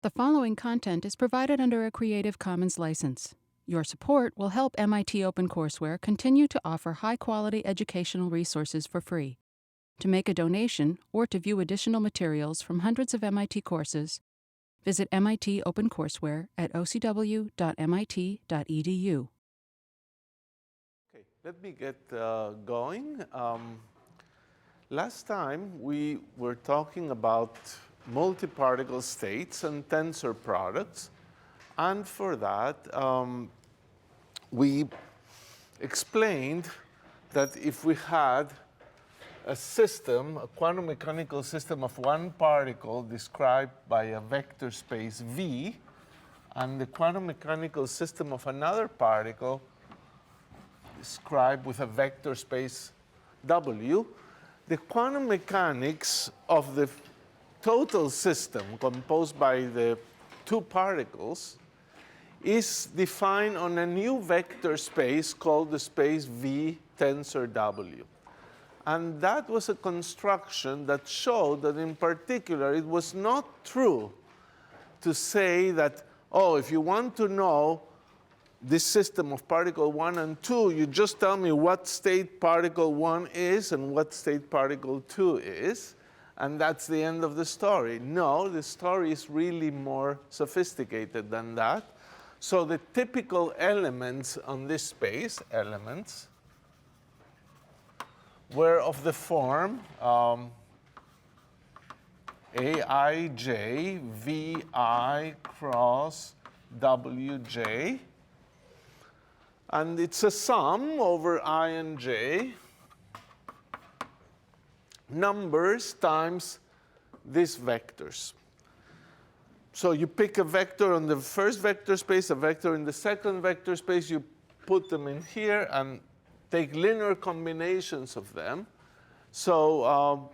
The following content is provided under a Creative Commons license. Your support will help MIT OpenCourseware continue to offer high-quality educational resources for free. To make a donation or to view additional materials from hundreds of MIT courses, visit MIT OpenCourseware at ocw.mit.edu. Okay, let me get going. Last time we were talking about multiparticle states and tensor products, and for that we explained that if we had a system, a quantum mechanical system of one particle described by a vector space V, and the quantum mechanical system of another particle described with a vector space W, the quantum mechanics of the total system composed by the two particles is defined on a new vector space called the space V tensor W. And that was a construction that showed that in particular it was not true to say that, oh, if you want to know this system of particle 1 and 2, you just tell me what state particle 1 is and what state particle 2 is, and that's the end of the story. No, the story is really more sophisticated than that. So the typical elements on this space, elements, were of the form Aij Vi cross Wj. And it's a sum over I and j, numbers times these vectors. So you pick a vector on the first vector space, a vector in the second vector space, you put them in here and take linear combinations of them. So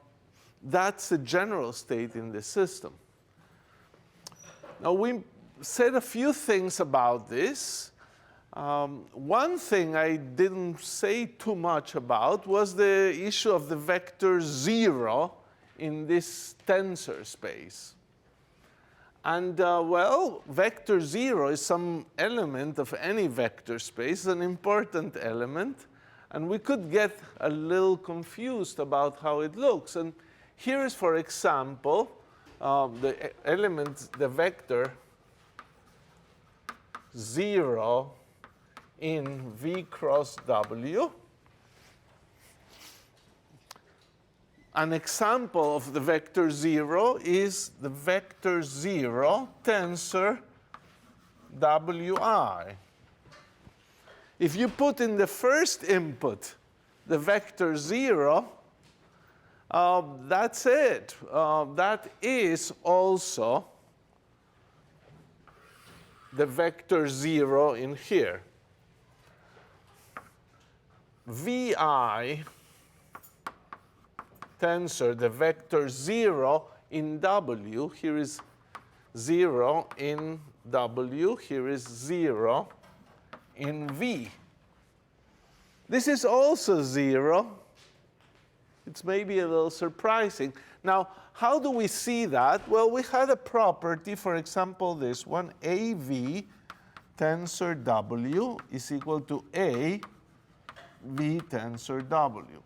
that's the general state in the system. Now we said a few things about this. One thing I didn't say too much about was the issue of the vector 0 in this tensor space. And well, vector 0 is some element of any vector space, an important element. And we could get a little confused about how it looks. And here is, for example, the element, the vector 0 in V cross W. An example of the vector 0 is the vector 0 tensor Wi. If you put in the first input the vector 0, that's it. That is also the vector 0 in here. Vi tensor, the vector 0 in W, here is 0 in W, here is 0 in V. This is also 0. It's maybe a little surprising. Now, how do we see that? Well, we had a property, for example, this one, AV tensor W is equal to A V tensor W,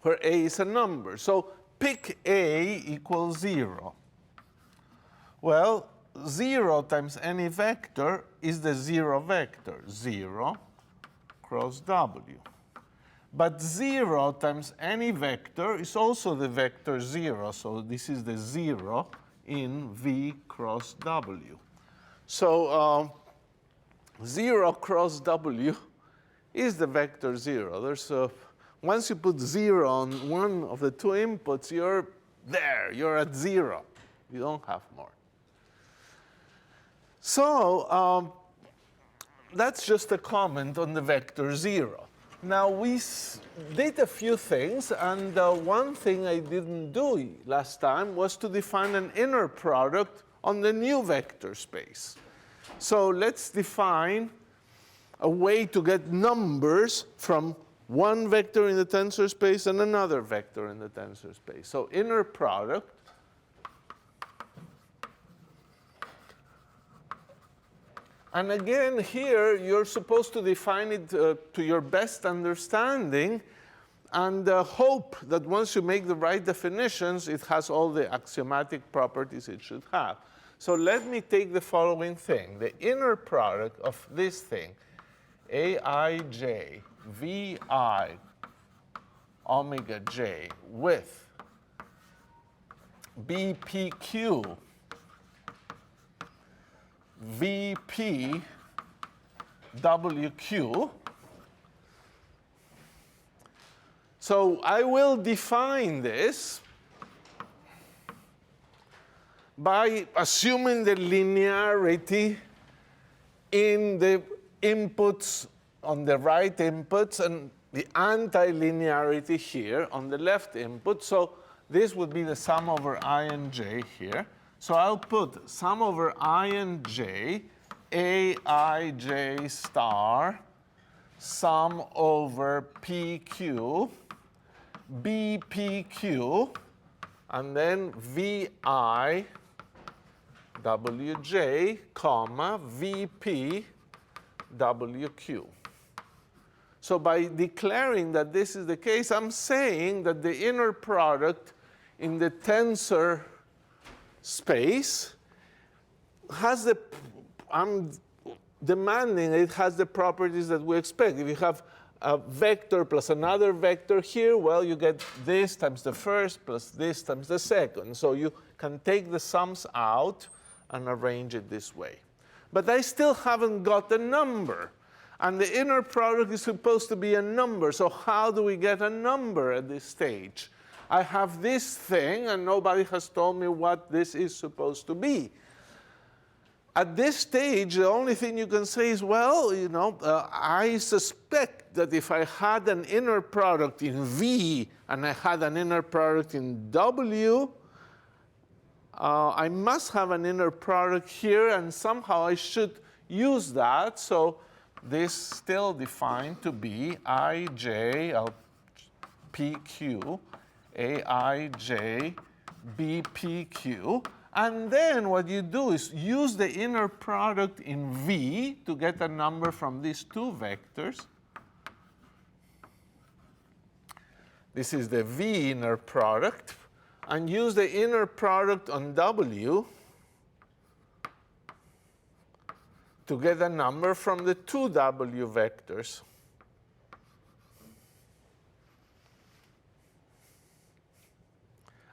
where A is a number. So pick A equals 0. Well, 0 times any vector is the 0 vector, 0 cross W. But 0 times any vector is also the vector 0. So this is the 0 in V cross W. So 0 cross W is the vector 0. There's once you put 0 on one of the two inputs, you're there. You're at 0. You don't have more. So that's just a comment on the vector 0. Now, we did a few things, and one thing I didn't do last time was to define an inner product on the new vector space. So let's define a way to get numbers from one vector in the tensor space and another vector in the tensor space. So inner product And again, here, you're supposed to define it to your best understanding and hope that once you make the right definitions, it has all the axiomatic properties it should have. So let me take the following thing. The inner product of this thing, Aij Vi omega j with BPQ VP WQ. So I will define this by assuming the linearity in the inputs on the right inputs and the anti-linearity here on the left input. So this would be the sum over I and j here. So I'll put sum over I and j, Aij star, sum over PQ, BPQ, and then VI, WJ, comma, VP, WQ. So by declaring that this is the case, I'm saying that the inner product in the tensor space has the, I'm demanding it has the properties that we expect. If you have a vector plus another vector here, well, you get this times the first plus this times the second. So you can take the sums out and arrange it this way. But I still haven't got a number. And the inner product is supposed to be a number. So how do we get a number at this stage? I have this thing, and nobody has told me what this is supposed to be. At this stage, the only thing you can say is, well, you know, I suspect that if I had an inner product in V and I had an inner product in W, I must have an inner product here, and somehow I should use that. So this still defined to be Ij, PQ, Aij, BPQ. And then what you do is use the inner product in V to get a number from these two vectors. This is the V inner product. And use the inner product on W to get a number from the two W vectors.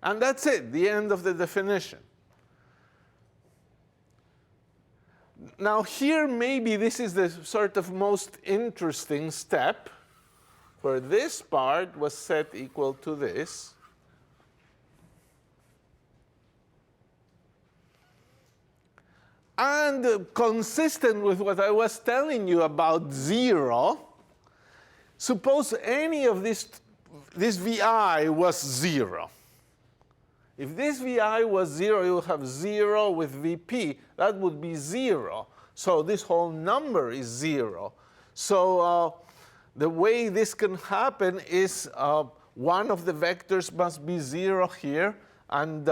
And that's it, the end of the definition. Now here, maybe this is the sort of most interesting step, where this part was set equal to this. And consistent with what I was telling you about 0, suppose any of this VI was 0. If this VI was 0, you would have 0 with VP. That would be 0. So this whole number is 0. So the way this can happen is one of the vectors must be 0 here. And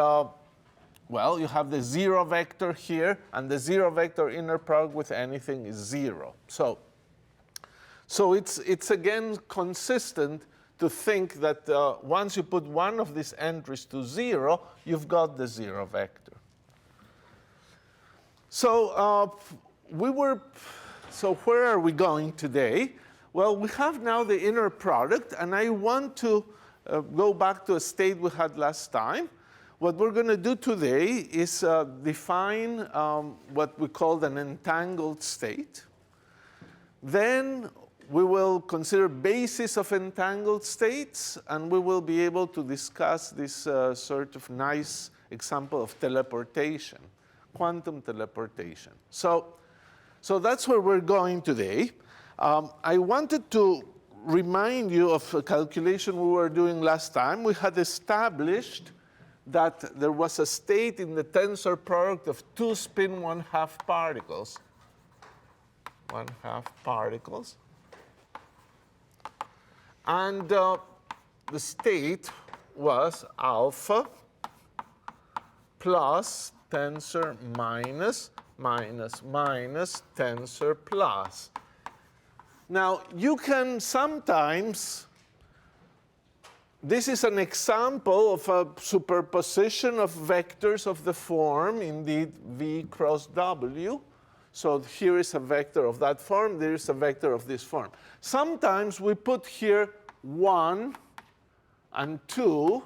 well, you have the 0 vector here. And the 0 vector inner product with anything is 0. So it's again consistent to think that once you put one of these entries to 0, you've got the 0 vector. So so where are we going today? Well, we have now the inner product, and I want to go back to a state we had last time. What we're going to do today is define what we call an entangled state. Then we will consider basis of entangled states, and we will be able to discuss this sort of nice example of teleportation, quantum teleportation. So that's where we're going today. I wanted to remind you of a calculation we were doing last time. We had established that there was a state in the tensor product of two spin 1/2 particles. 1/2 particles. And the state was alpha plus tensor minus, minus, minus, tensor plus. Now, you can sometimes, this is an example of a superposition of vectors of the form, indeed, V cross W. So here is a vector of that form, there is a vector of this form. Sometimes we put here 1 and 2,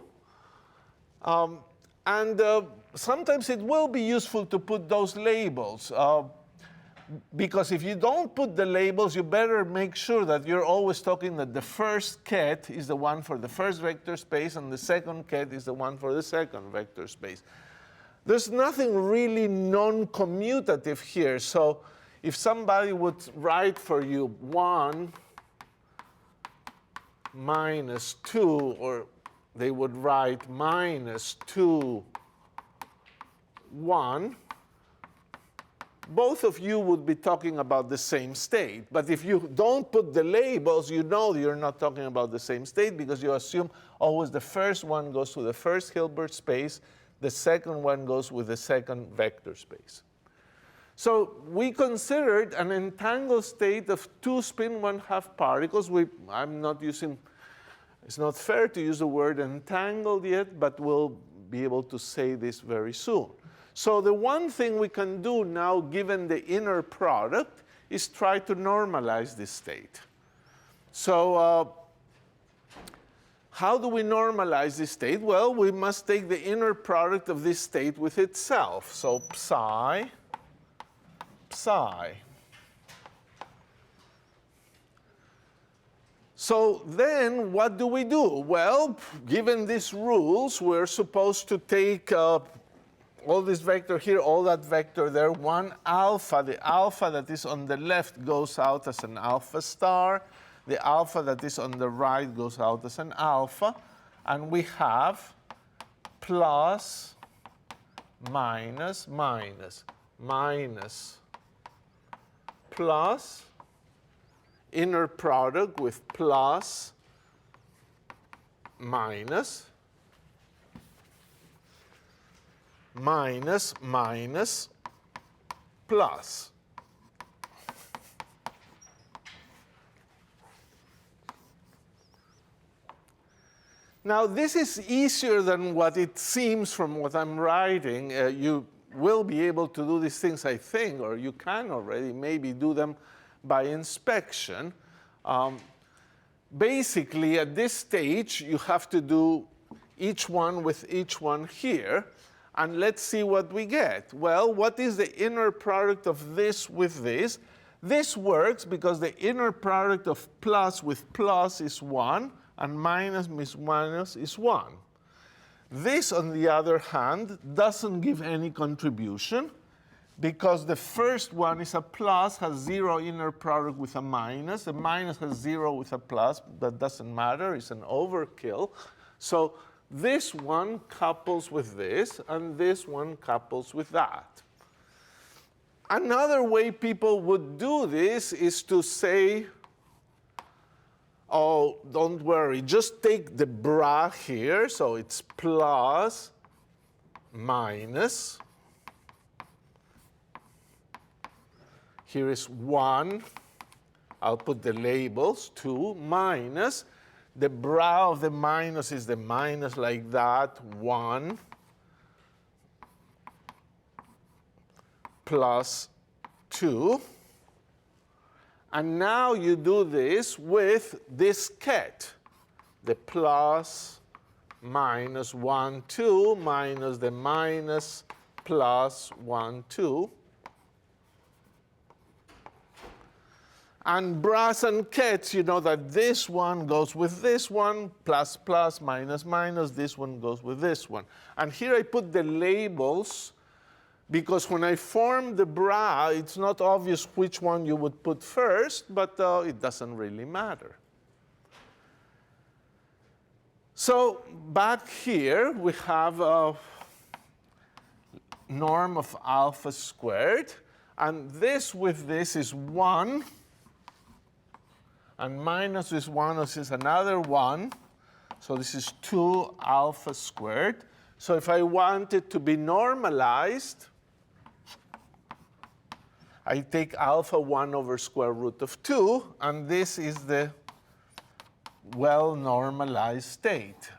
sometimes it will be useful to put those labels. Because if you don't put the labels, you better make sure that you're always talking that the first ket is the one for the first vector space and the second ket is the one for the second vector space. There's nothing really non-commutative here. So if somebody would write for you 1 minus 2, or they would write minus 2, 1, both of you would be talking about the same state. But if you don't put the labels, you know you're not talking about the same state because you assume always the first one goes to the first Hilbert space, the second one goes with the second vector space. So we considered an entangled state of 2 spin 1/2 particles. I'm not using, it's not fair to use the word entangled yet, but we'll be able to say this very soon. So the one thing we can do now, given the inner product, is try to normalize this state. So how do we normalize this state? Well, we must take the inner product of this state with itself. So psi, psi. So then what do we do? Well, given these rules, we're supposed to take all this vector here, all that vector there, 1 alpha. The alpha that is on the left goes out as an alpha star. The alpha that is on the right goes out as an alpha. And we have plus, minus, minus, minus, plus, inner product with plus, minus, minus, minus, plus. Now, this is easier than what it seems from what I'm writing. You will be able to do these things, I think, or you can already maybe do them by inspection. Basically, at this stage, you have to do each one with each one here. And let's see what we get. Well, what is the inner product of this with this? This works because the inner product of plus with plus is 1, and minus with minus is 1. This, on the other hand, doesn't give any contribution because the first one is a plus, has 0 inner product with a minus. The minus has 0 with a plus. That doesn't matter. It's an overkill. So this one couples with this, and this one couples with that. Another way people would do this is to say, oh, don't worry, just take the bra here, so it's plus, minus. Here is 1. I'll put the labels, 2, minus. The bra of the minus is the minus like that, 1, plus 2. And now you do this with this ket, the plus, minus 1, 2, minus the minus, plus 1, 2. And bras and kets, you know that this one goes with this one, plus, plus, minus, minus. This one goes with this one. And here I put the labels because when I form the bra, it's not obvious which one you would put first, but it doesn't really matter. So back here, we have a norm of alpha squared. And this with this is 1. And minus this 1 is another 1. So this is 2 alpha squared. So if I want it to be normalized, I take alpha 1 over square root of 2, and this is the well-normalized state.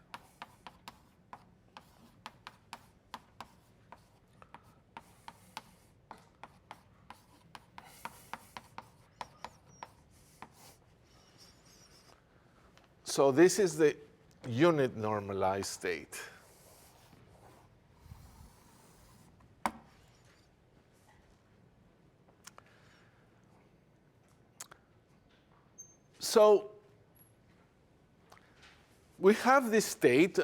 So this is the unit normalized state. So we have this state.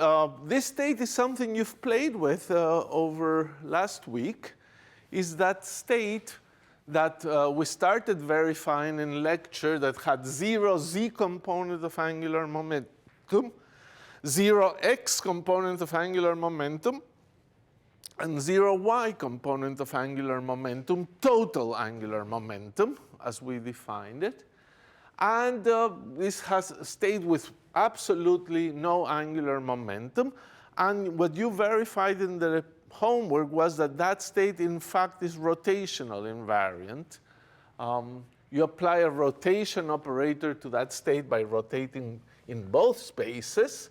This state is something you've played with over last week. Is that state that we started verifying in lecture that had 0 z component of angular momentum, 0 x component of angular momentum, and 0 y component of angular momentum, total angular momentum, as we defined it. And this has stayed with absolutely no angular momentum. And what you verified in the homework was that that state, in fact, is rotational invariant. You apply a rotation operator to that state by rotating in both spaces,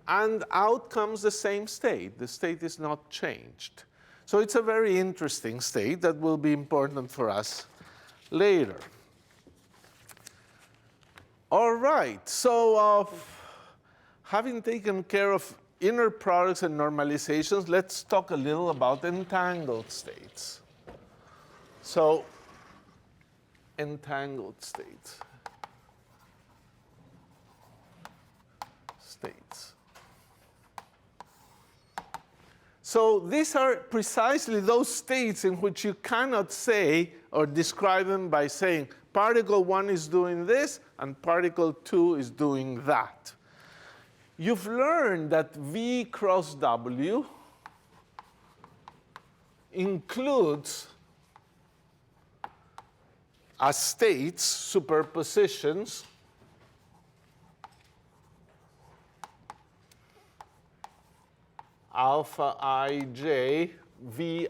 and out comes the same state. The state is not changed. So it's a very interesting state that will be important for us later. All right, so having taken care of inner products and normalizations, let's talk a little about entangled states. So, entangled states. So these are precisely those states in which you cannot say or describe them by saying particle 1 is doing this and particle 2 is doing that. You've learned that V cross W includes as states superpositions alpha ij Vi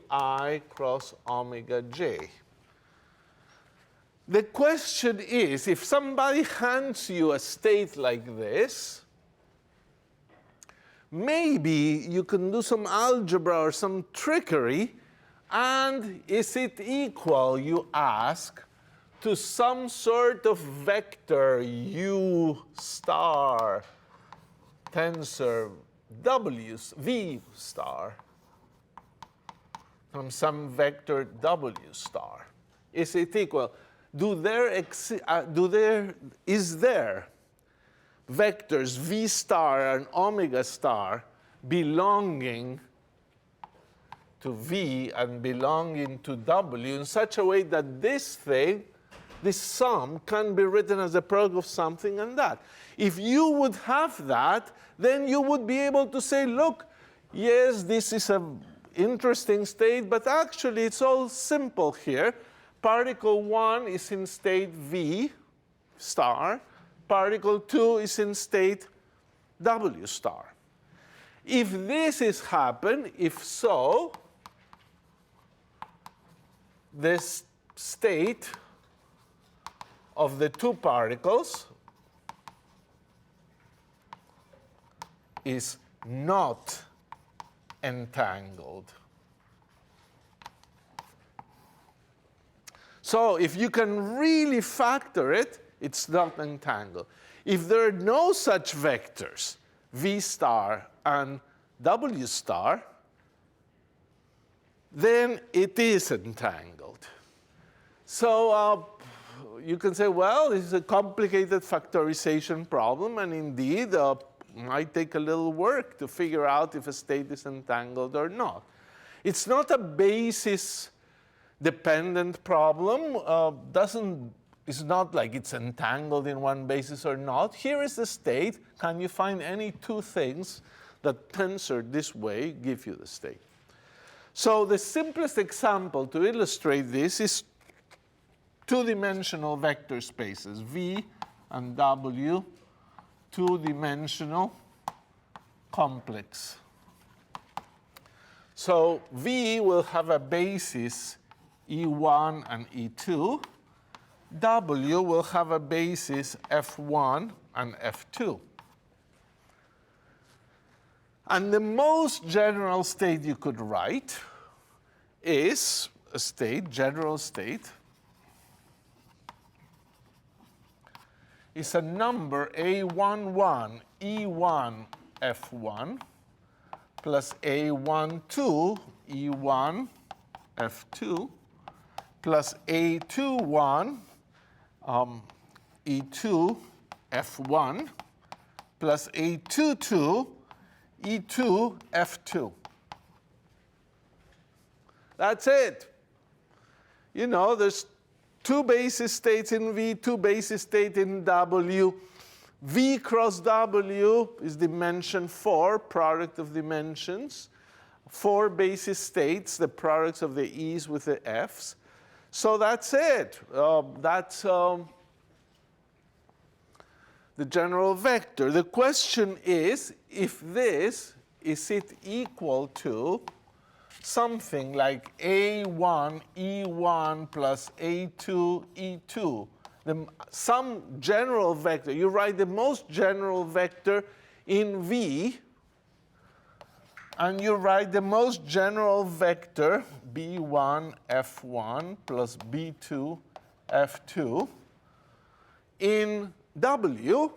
cross omega j. The question is, if somebody hands you a state like this, maybe you can do some algebra or some trickery, and is it equal, you ask, to some sort of vector U star tensor W V star from some vector W star? Is it equal? Is there vectors V star and omega star belonging to V and belonging to W in such a way that this thing, this sum, can be written as a product of something and that? If you would have that, then you would be able to say, look, yes, this is an interesting state, but actually it's all simple here. Particle 1 is in state V star. Particle 2 is in state W star. If this is happened, if so, this state of the two particles is not entangled. So if you can really factor it, it's not entangled. If there are no such vectors, V star and W star, then it is entangled. So you can say, well, this is a complicated factorization problem, and indeed, might take a little work to figure out if a state is entangled or not. It's not a basis-dependent problem. It's not like it's entangled in one basis or not. Here is the state. Can you find any two things that tensored this way give you the state? So the simplest example to illustrate this is two-dimensional vector spaces, V and W, two-dimensional complex So V will have a basis E1 and E2. W will have a basis F1 and F2. And the most general state you could write is a state, general state, is a number A11 E1 F1 plus A12 E1 F2 plus A21 E2 F1 plus A22 E2 F2. That's it. You know, there's two basis states in V, two basis states in W. V cross W is dimension 4, product of dimensions. 4 basis states, the products of the E's with the F's. So that's it. That's the general vector. The question is, if this, is it equal to something like A1 E1 plus A2 E2? Some general vector. You write the most general vector in V, and you write the most general vector B1 F1 plus B2 F2 in W,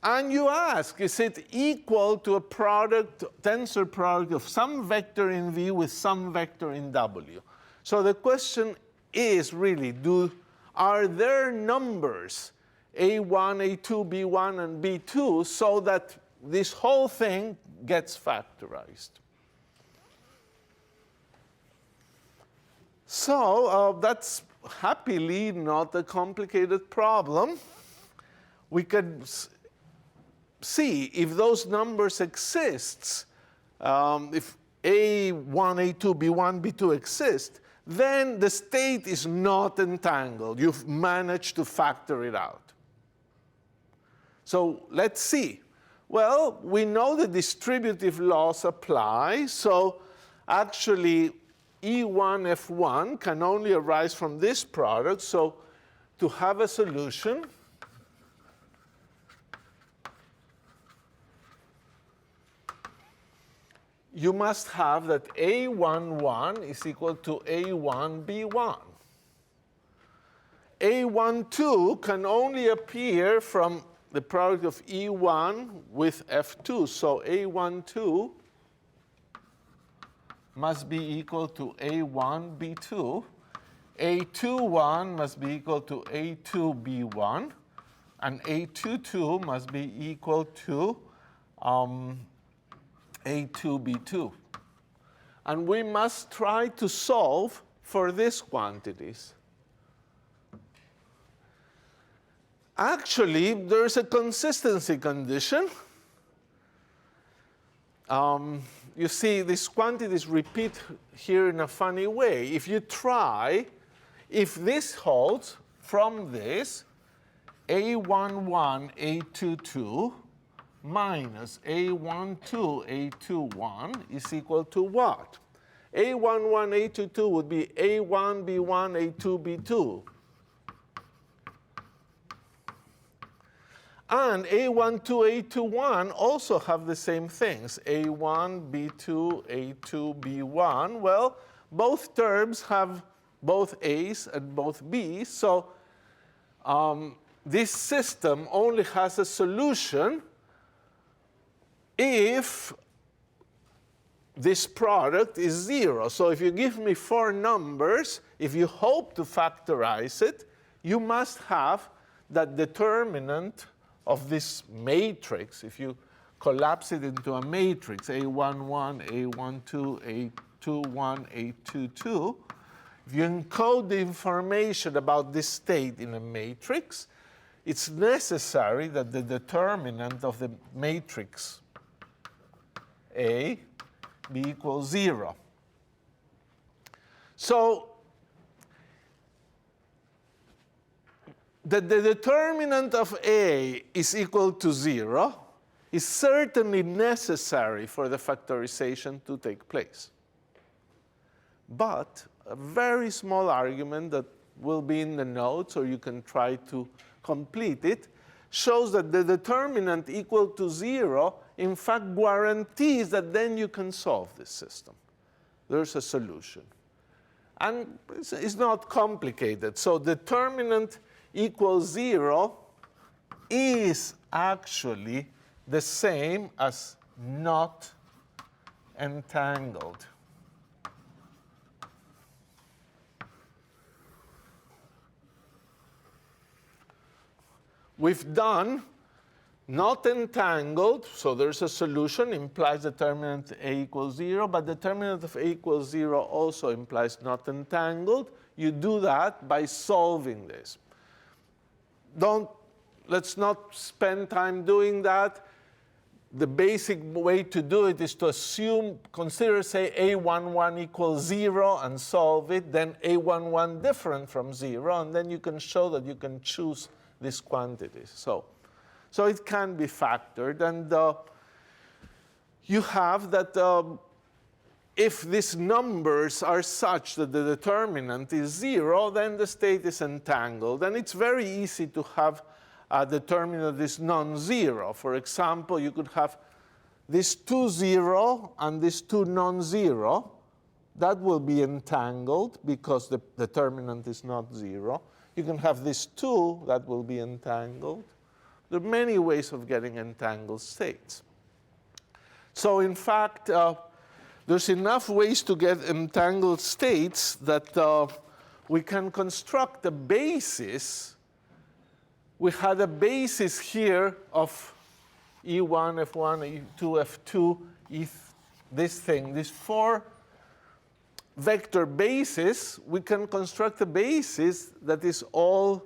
and you ask, is it equal to a product, tensor product of some vector in V with some vector in W? So the question is really, are there numbers A1, A2, B1, and B2 so that this whole thing gets factorized? So that's happily not a complicated problem. We could see if those numbers exist, if A1, A2, B1, B2 exist, then the state is not entangled. You've managed to factor it out. So let's see. Well, we know the distributive laws apply. So actually, E1, F1 can only arise from this product. So to have a solution, you must have that A11 is equal to A1B1. A12 can only appear from the product of E1 with F2. So A12 must be equal to A1B2. A21 must be equal to A2B1. And A22 must be equal to A2B2. And we must try to solve for these quantities. Actually, there's a consistency condition. You see, these quantities repeat here in a funny way. If you try, if this holds from this, A11, A22, minus A12, A21 is equal to what? A11, A22 would be A1, B1, A2, B2. And A12, A21 also have the same things, A1, B2, A2, B1. Well, both terms have both A's and both B's. So this system only has a solution if this product is 0. So if you give me 4 numbers, if you hope to factorize it, you must have that determinant of this matrix. If you collapse it into a matrix, A11, A12, A21, A22, if you encode the information about this state in a matrix, it's necessary that the determinant of the matrix A be equal 0. So that the determinant of A is equal to 0 is certainly necessary for the factorization to take place. But a very small argument that will be in the notes, or you can try to complete it, shows that the determinant equal to 0, in fact, guarantees that then you can solve this system. There's a solution. And it's not complicated. So determinant equals 0 is actually the same as not entangled. We've done not entangled, so there's a solution, implies determinant A equals 0, but determinant of A equals 0 also implies not entangled. You do that by solving this. Let's not spend time doing that. The basic way to do it is to assume, consider, say, A11 equals 0 and solve it, then A11 different from 0, and then you can show that you can choose these quantities. So it can be factored, and you have that if these numbers are such that the determinant is 0, then the state is entangled. And it's very easy to have a determinant that is non-zero. For example, you could have this 2, 0 and this 2 non-zero. That will be entangled because the determinant is not 0. You can have this 2 that will be entangled. There are many ways of getting entangled states. So in fact, there's enough ways to get entangled states that we can construct a basis. We had a basis here of E1, F1, E2, F2, this thing, this 4 vector basis. We can construct a basis that is all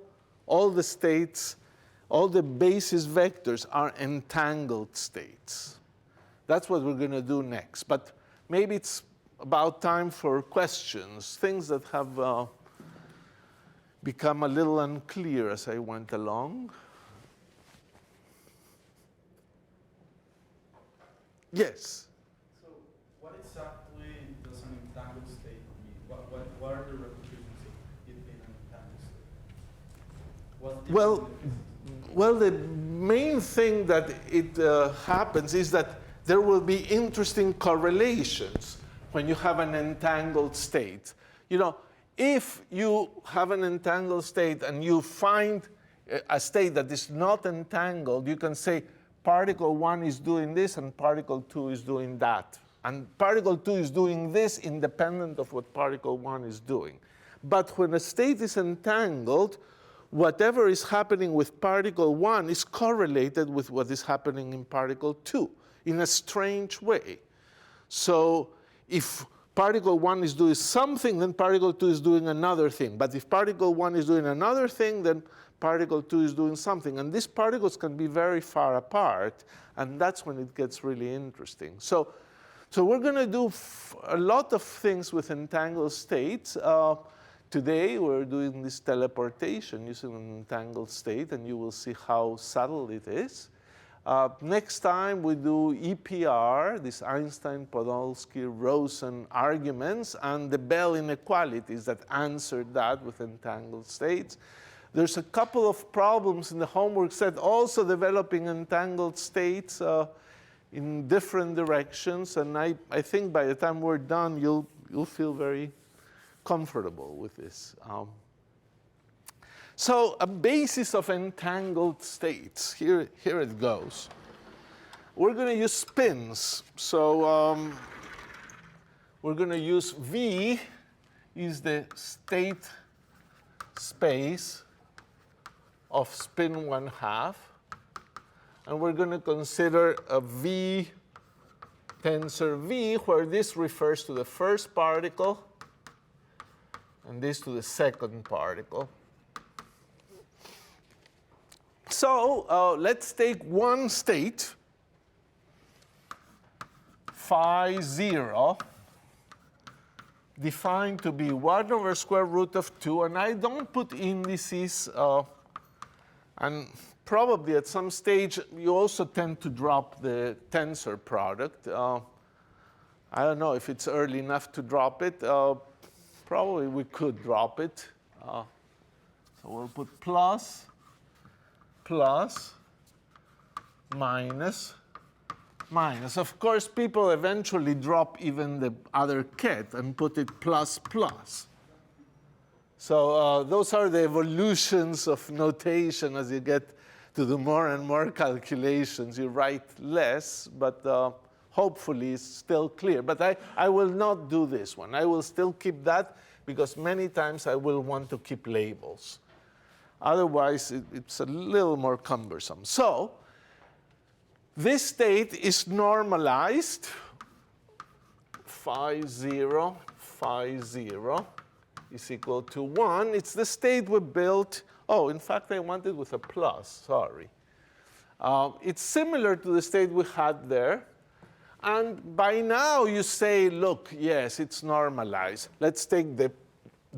the states, all the basis vectors are entangled states. That's what we're going to do next. But maybe it's about time for questions, things that have become a little unclear as I went along. Yes? So what exactly does an entangled state mean? What are the repercussions of it being an entangled state? Well, the main thing that it happens is that there will be interesting correlations when you have an entangled state. You know, if you have an entangled state and you find a state that is not entangled, you can say particle 1 is doing this and particle 2 is doing that. And particle 2 is doing this independent of what particle 1 is doing. But when a state is entangled, whatever is happening with particle 1 is correlated with what is happening in particle 2 in a strange way. So if particle 1 is doing something, then particle 2 is doing another thing. But if particle 1 is doing another thing, then particle 2 is doing something. And these particles can be very far apart, and that's when it gets really interesting. So we're going to do a lot of things with entangled states. Today, we're doing this teleportation using an entangled state, and you will see how subtle it is. Next time, we do EPR, this Einstein-Podolsky-Rosen arguments, and the Bell inequalities that answered that with entangled states. There's a couple of problems in the homework set also developing entangled states in different directions, and I think by the time we're done, you'll feel very comfortable with this. So a basis of entangled states, here it goes. We're going to use spins. So we're going to use V is the state space of spin 1/2. And we're going to consider a V tensor V, where this refers to the first particle and this to the second particle. So let's take one state, phi 0, defined to be 1 over square root of 2. And I don't put indices. And probably at some stage, you also tend to drop the tensor product. I don't know if it's early enough to drop it. Probably we could drop it. So we'll put plus, plus, minus, minus. Of course, people eventually drop even the other ket and put it plus, plus. So those are the evolutions of notation as you get to the more and more calculations. You write less, but hopefully it's still clear. But I will not do this one. I will still keep that because many times I will want to keep labels. Otherwise, it's a little more cumbersome. So this state is normalized, phi 0, phi 0 is equal to 1. It's the state we built. Oh, in fact, I want it with a plus. Sorry. It's similar to the state we had there. And by now, you say, look, yes, it's normalized. Let's take the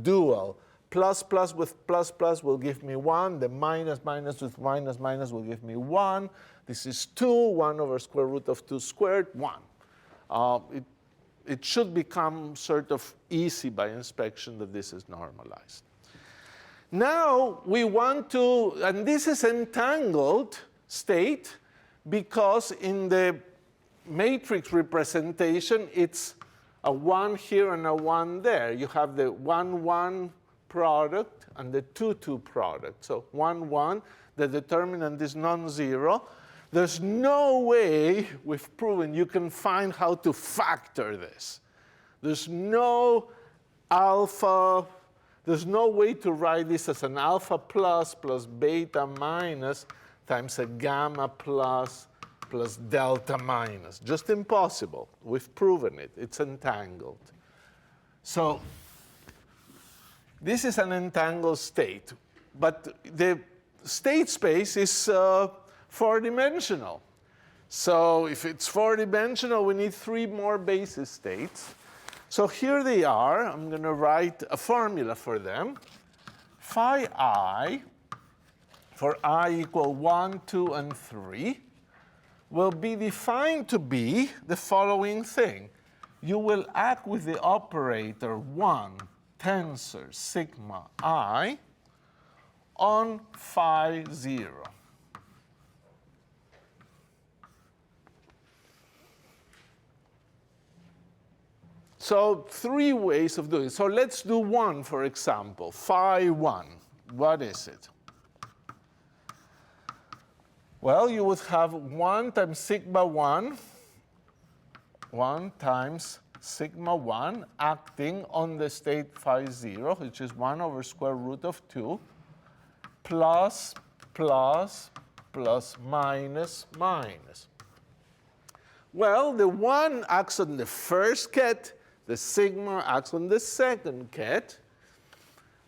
dual. Plus plus with plus plus will give me 1. The minus minus with minus minus will give me 1. This is 2. 1 over square root of 2 squared, 1. It should become sort of easy by inspection that this is normalized. Now we want to, and this is entangled state because in the matrix representation, it's a 1 here and a 1 there. You have the 1, 1 product and the 2, 2 product. So 1, 1, the determinant is non-zero. There's no way, we've proven, you can find how to factor this. There's no alpha, there's no way to write this as an alpha plus plus beta minus times a gamma plus plus delta minus. Just impossible. We've proven it. It's entangled. So this is an entangled state. But the state space is 4-dimensional. So if it's 4-dimensional, we need 3 more basis states. So here they are. I'm going to write a formula for them. Phi I, for I equal 1, 2, and 3, will be defined to be the following thing. You will act with the operator 1 tensor sigma I on phi 0. So 3 ways of doing it. So let's do 1, for example, phi 1. What is it? Well, you would have 1 times sigma 1, 1 times sigma 1 acting on the state phi 0, which is 1 over square root of 2, plus, plus, plus, minus, minus. Well, the 1 acts on the first ket, the sigma acts on the second ket.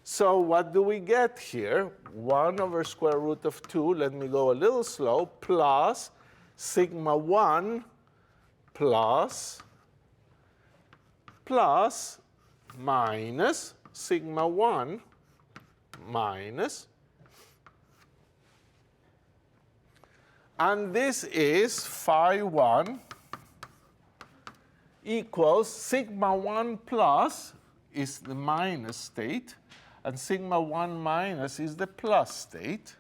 So what do we get here? 1 over square root of 2, let me go a little slow, plus sigma 1 plus minus sigma 1 minus. And this is phi 1 equals sigma 1 plus is the minus state, and sigma 1 minus is the plus state.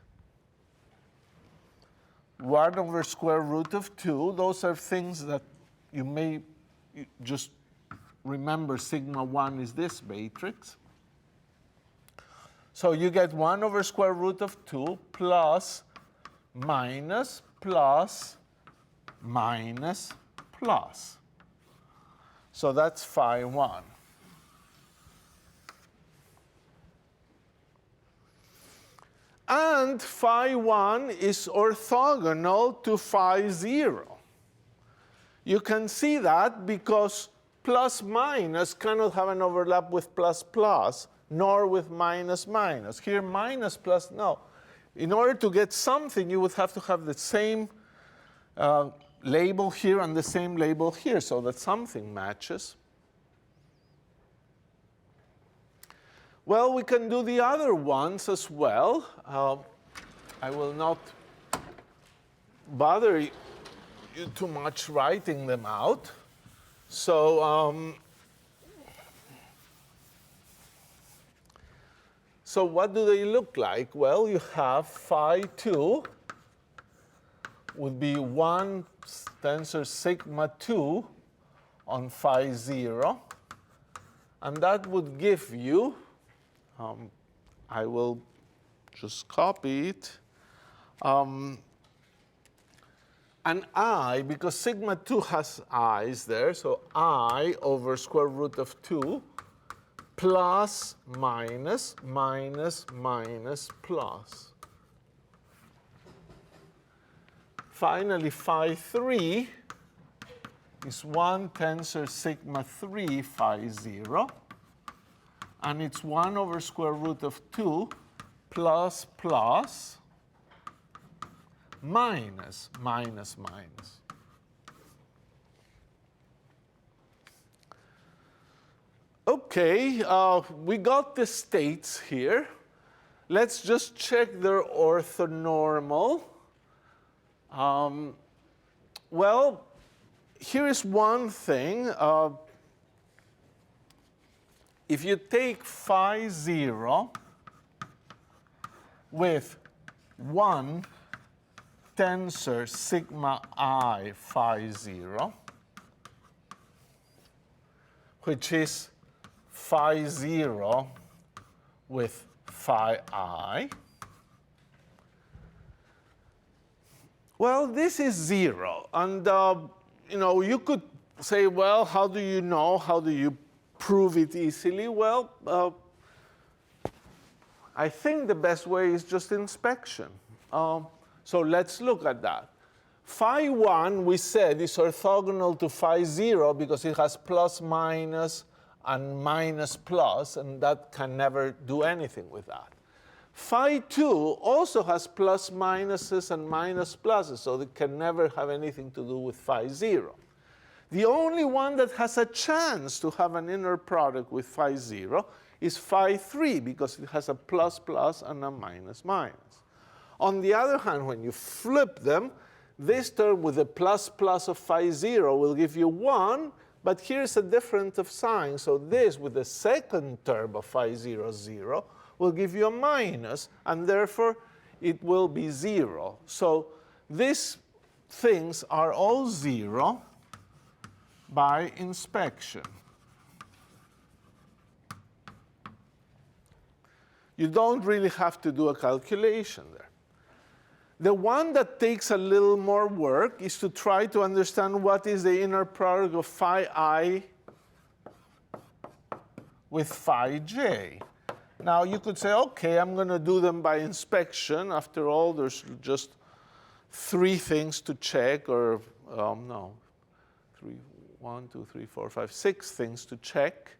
1 over square root of 2, those are things that you may just remember. Sigma 1 is this matrix. So you get 1 over square root of 2 plus minus plus minus plus. So that's phi 1. And phi 1 is orthogonal to phi 0. You can see that because plus minus cannot have an overlap with plus plus, nor with minus minus. Here minus plus, no. In order to get something, you would have to have the same label here and the same label here, so that something matches. Well, we can do the other ones as well. I will not bother you too much writing them out. So So what do they look like? Well, you have phi 2 would be 1 tensor sigma 2 on phi 0. And that would give you, I will just copy it, an I, because sigma 2 has i's there, so I over square root of 2 plus minus minus minus plus. Finally, phi 3 is 1 tensor sigma 3 phi 0. And it's 1 over square root of 2 plus plus minus minus minus. OK, we got the states here. Let's just check their orthonormal. Well, here is one thing. If you take phi 0 with 1 tensor sigma I phi 0, which is phi 0 with phi I, well, this is 0. And you could say, well, how do you know? How do you prove it easily? Well, I think the best way is just inspection. So let's look at that. Phi 1, we said, is orthogonal to phi 0 because it has plus minus and minus plus, and that can never do anything with that. Phi 2 also has plus minuses and minus pluses, so it can never have anything to do with phi 0. The only one that has a chance to have an inner product with phi 0 is phi 3, because it has a plus plus and a minus minus. On the other hand, when you flip them, this term with the plus plus of phi 0 will give you 1, but here's a difference of sign. So this with the second term of phi 0, 0, will give you a minus, and therefore it will be 0. So these things are all 0 by inspection. You don't really have to do a calculation there. The one that takes a little more work is to try to understand what is the inner product of phi I with phi j. Now, you could say, OK, I'm going to do them by inspection. After all, there's just 3 things to check, or no, 1, 2, 3, 4, 5, 6 things to check.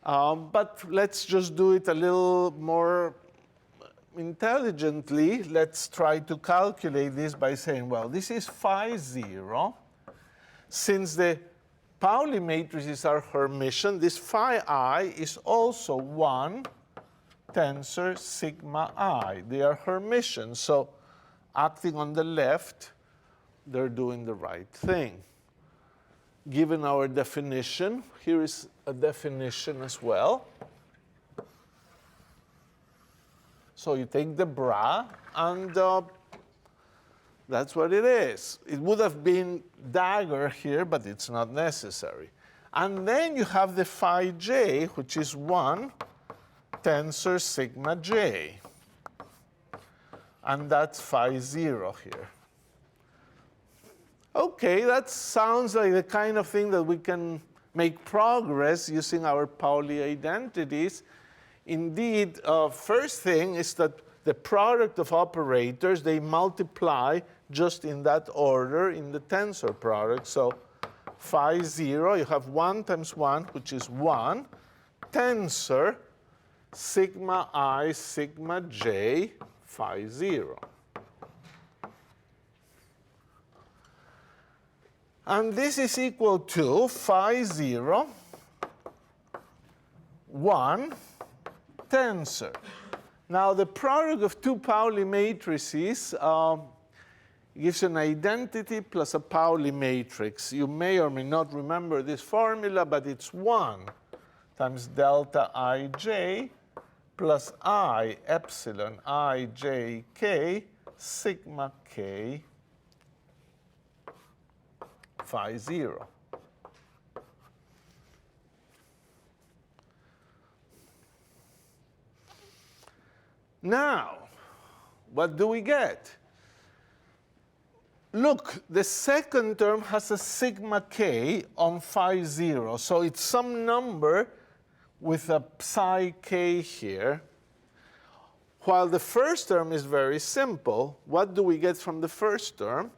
But let's just do it a little more intelligently. Let's try to calculate this by saying, well, this is phi 0. Since the Pauli matrices are Hermitian, this phi I is also 1 tensor sigma I. They are Hermitian. So acting on the left, they're doing the right thing. Given our definition, here is a definition as well. So you take the bra, and that's what it is. It would have been dagger here, but it's not necessary. And then you have the phi j, which is 1 tensor sigma j. And that's phi 0 here. OK, that sounds like the kind of thing that we can make progress using our Pauli identities. Indeed, first thing is that the product of operators, they multiply just in that order in the tensor product. So phi 0, you have 1 times 1, which is 1, tensor sigma I sigma j phi 0. And this is equal to phi 0, 1, tensor. Now, the product of 2 Pauli matrices gives an identity plus a Pauli matrix. You may or may not remember this formula, but it's 1 times delta ij plus I epsilon I j k sigma k phi 0. Now, what do we get? Look, the second term has a sigma k on phi 0. So it's some number with a psi k here. While the first term is very simple, what do we get from the first term?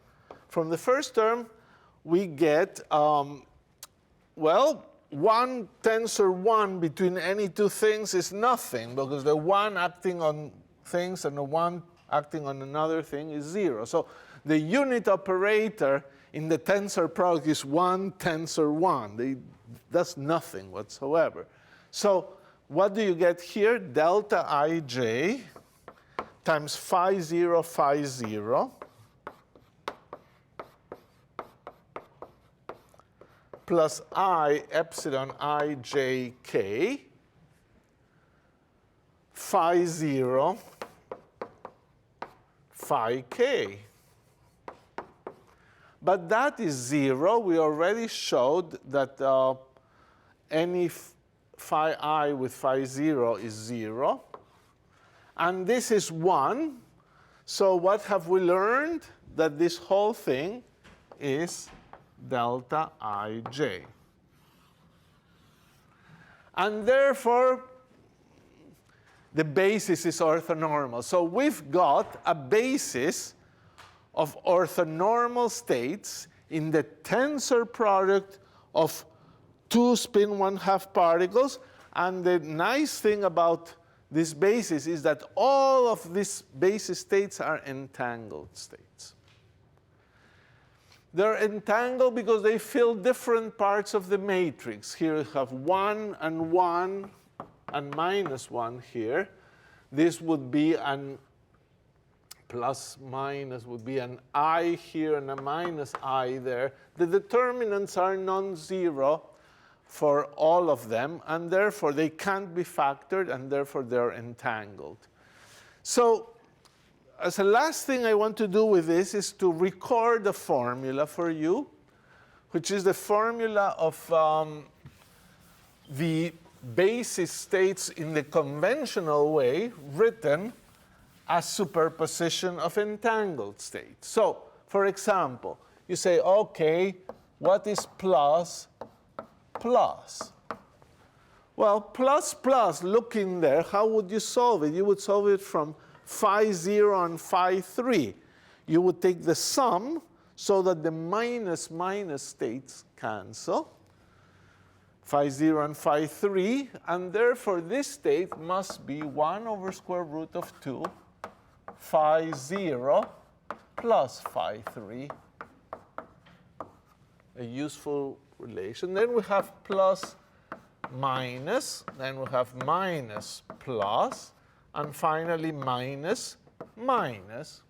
From the first term, we get, well, one tensor 1 between any two things is nothing, because the one acting on things and the one acting on another thing is 0. So the unit operator in the tensor product is 1 tensor 1. That's nothing whatsoever. So what do you get here? Delta ij times phi 0, phi 0, plus I epsilon I j k phi 0 phi k. But that is 0. We already showed that any phi I with phi 0 is 0. And this is 1. So what have we learned? That this whole thing is delta ij. And therefore, the basis is orthonormal. So we've got a basis of orthonormal states in the tensor product of two spin 1/2 particles. And the nice thing about this basis is that all of these basis states are entangled states. They're entangled because they fill different parts of the matrix. Here you have 1 and 1 and minus 1 here. This would be an plus minus would be an I here and a minus I there. The determinants are non-zero for all of them, and therefore they can't be factored, and therefore they're entangled. So as a last thing I want to do with this is to record a formula for you, which is the formula of the basis states in the conventional way written as superposition of entangled states. So, for example, you say, OK, what is plus plus? Well, plus plus, look in there. How would you solve it? You would solve it from phi 0 and phi 3. You would take the sum so that the minus minus states cancel. Phi 0 and phi 3. And therefore, this state must be 1 over square root of 2 phi 0 plus phi 3. A useful relation. Then we have plus minus. Then we have minus plus. And finally, minus minus.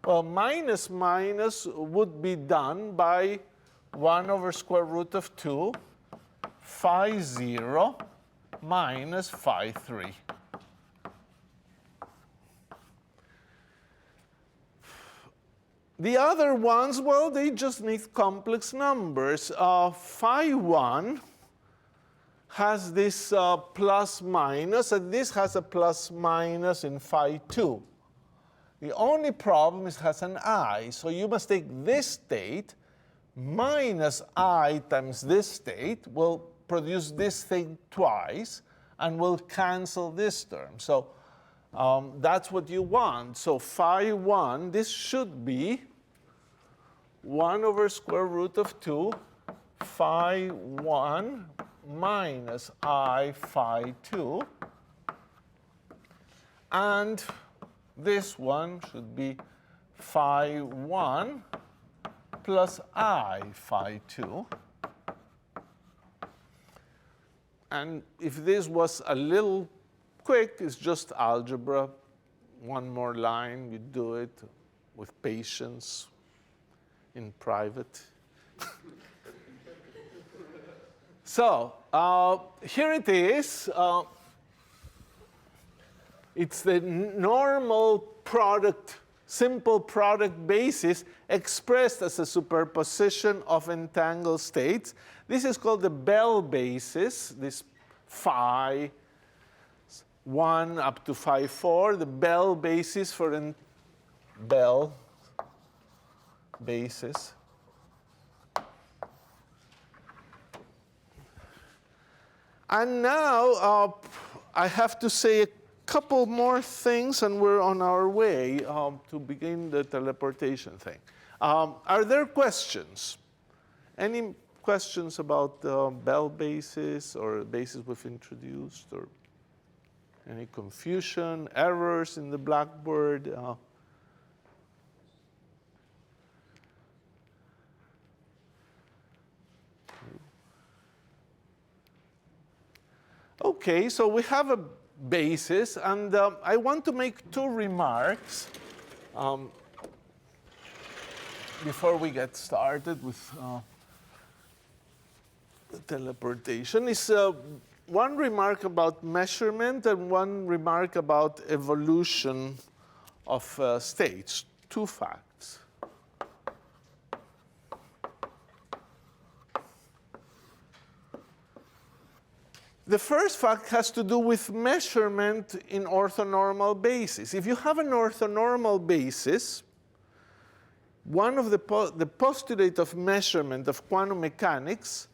Well, minus minus would be done by 1 over square root of 2 phi 0 minus phi 3. The other ones, well, they just need complex numbers. Phi 1 has this plus minus, and this has a plus minus in phi 2. The only problem is it has an I. So you must take this state minus I times this state will produce this thing twice and will cancel this term. So that's what you want. So phi 1, this should be 1 over square root of 2 phi 1 minus I phi 2. And this one should be phi 1 plus I phi 2. And if this was a little quick, it's just algebra. One more line, you do it with patience in private. So here it is. It's the normal product, simple product basis expressed as a superposition of entangled states. This is called the Bell basis, this phi 1 up to phi 4, the Bell basis for Bell basis. And now I have to say a couple more things, and we're on our way to begin the teleportation thing. Are there questions? Any questions about the Bell basis or basis we've introduced, or any confusion, errors in the Blackboard? Okay, so we have a basis, and I want to make two remarks before we get started with the teleportation. Is one remark about measurement and one remark about evolution of states, two facts. The first fact has to do with measurement in orthonormal basis. If you have an orthonormal basis, one of the postulate of measurement of quantum mechanics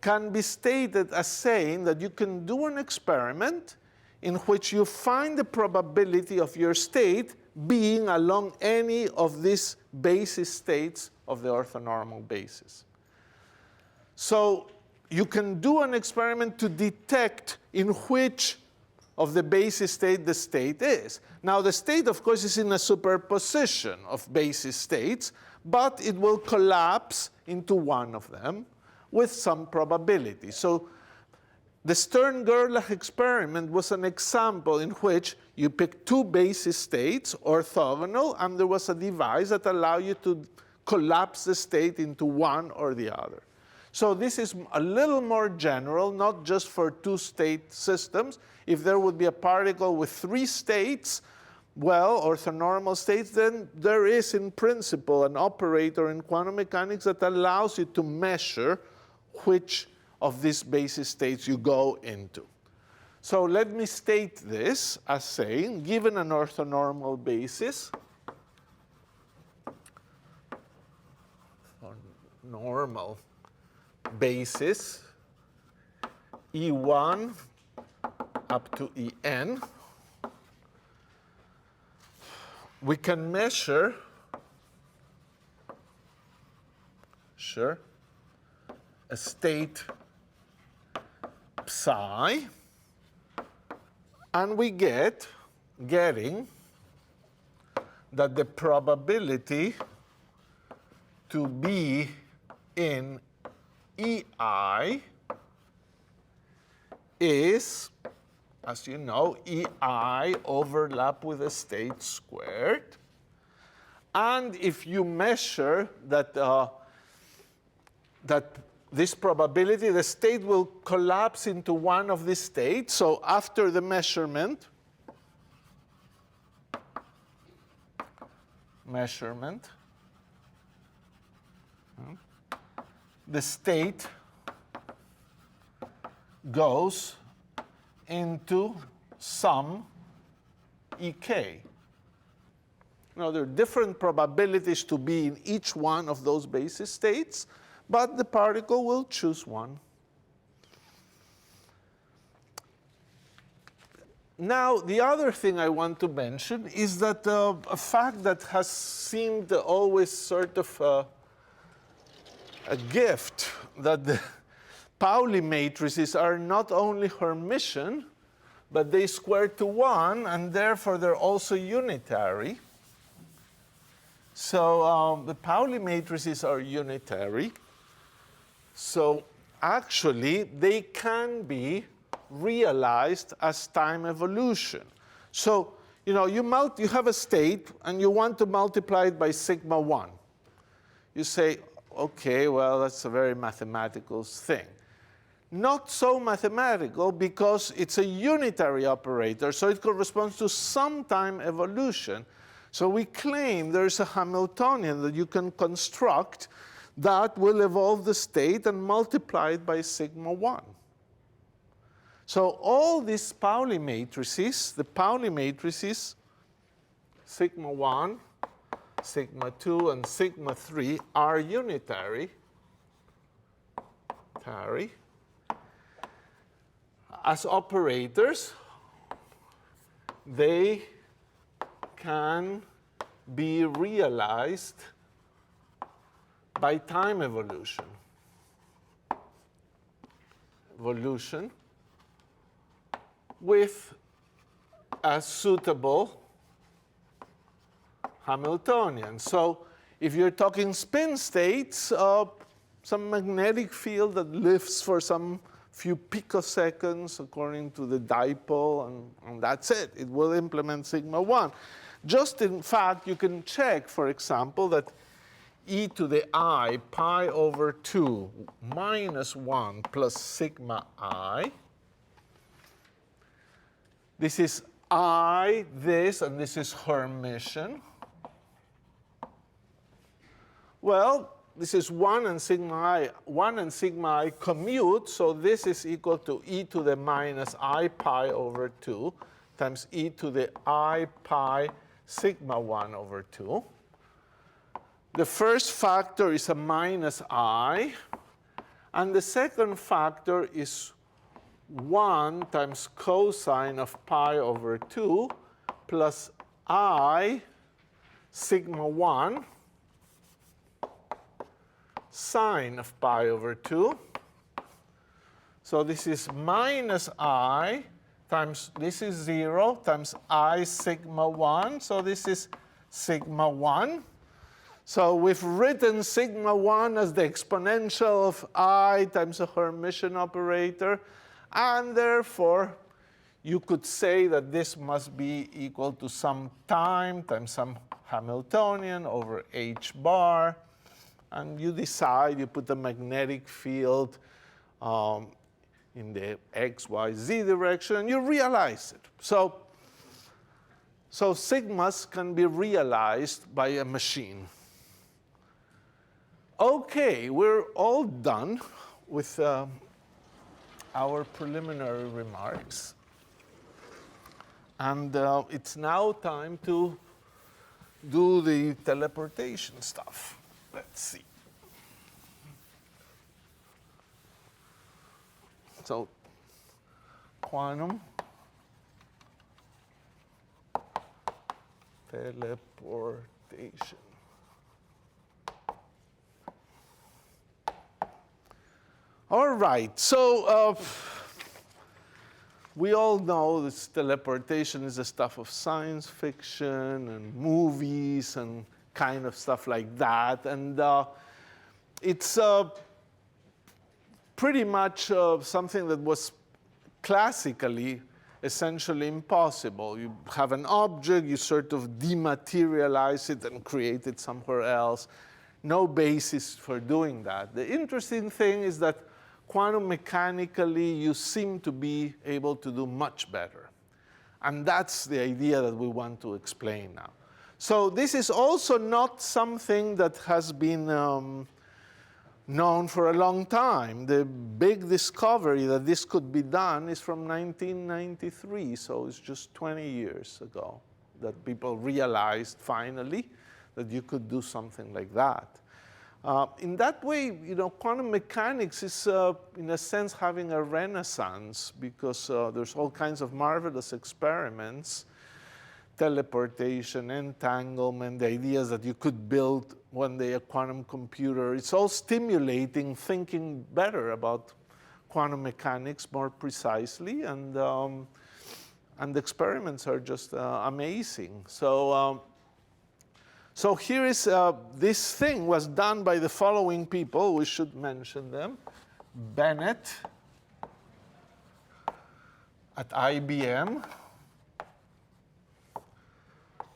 can be stated as saying that you can do an experiment in which you find the probability of your state being along any of these basis states of the orthonormal basis. So you can do an experiment to detect in which of the basis state the state is. Now, the state, of course, is in a superposition of basis states, but it will collapse into one of them with some probability. So the Stern-Gerlach experiment was an example in which you pick two basis states, orthogonal, and there was a device that allowed you to collapse the state into one or the other. So this is a little more general, not just for two-state systems. If there would be a particle with three states, well, orthonormal states, then there is in principle an operator in quantum mechanics that allows you to measure which of these basis states you go into. So let me state this as saying, given an orthonormal basis, or normal basis, E1 up to En, we can measure, a state psi, and we getting that the probability to be in EI is, as you know, EI overlap with the state squared. And if you measure that, that this probability, the state will collapse into one of these states. So after the measurement, the state goes into some EK. Now, there are different probabilities to be in each one of those basis states, but the particle will choose one. Now, the other thing I want to mention is that a fact that has seemed always sort of a gift, that the Pauli matrices are not only Hermitian, but they square to 1, and therefore they're also unitary. So the Pauli matrices are unitary. So actually, they can be realized as time evolution. So you have a state, and you want to multiply it by sigma 1. You say, OK, well, that's a very mathematical thing. not so mathematical because it's a unitary operator, so it corresponds to some time evolution. So we claim there's a Hamiltonian that you can construct that will evolve the state and multiply it by sigma 1. So all these Pauli matrices, the Pauli matrices, sigma 1, sigma 2, and sigma 3 are unitary. As operators, they can be realized by time evolution. With a suitable Hamiltonian. So if you're talking spin states, some magnetic field that lives for some few picoseconds according to the dipole, and that's it. It will implement sigma 1. Just in fact, you can check, for example, that e to the I pi over 2 minus 1 plus sigma I. This is I, this, and this is Hermitian. Well, this is 1 and sigma I commute, so this is equal to e to the minus I pi over 2 times e to the I pi sigma 1 over 2. The first factor is a minus I, and the second factor is 1 times cosine of pi over 2 plus I sigma 1 sine of pi over 2. So this is minus I times, this is 0, times I sigma 1. So this is sigma 1. So we've written sigma 1 as the exponential of I times a Hermitian operator. And therefore, you could say that this must be equal to some time times some Hamiltonian over h bar. And you decide, you put the magnetic field in the x, y, z direction, and you realize it. So sigmas can be realized by a machine. OK, we're all done with our preliminary remarks. And it's now time to do the teleportation stuff. Let's see. So quantum teleportation. All right, so we all know this teleportation is the stuff of science fiction and movies and kind of stuff like that. And it's pretty much something that was classically essentially impossible. You have an object, you sort of dematerialize it and create it somewhere else. No basis for doing that. The interesting thing is that quantum mechanically, you seem to be able to do much better. And that's the idea that we want to explain now. So this is also not something that has been known for a long time. The big discovery that this could be done is from 1993, so it's just 20 years ago that people realized finally that you could do something like that. In that way, quantum mechanics is, in a sense, having a renaissance because there's all kinds of marvelous experiments, teleportation, entanglement, the ideas that you could build one day a quantum computer. It's all stimulating thinking better about quantum mechanics more precisely, and the experiments are just amazing. So here is, this thing was done by the following people. We should mention them. Bennett at IBM.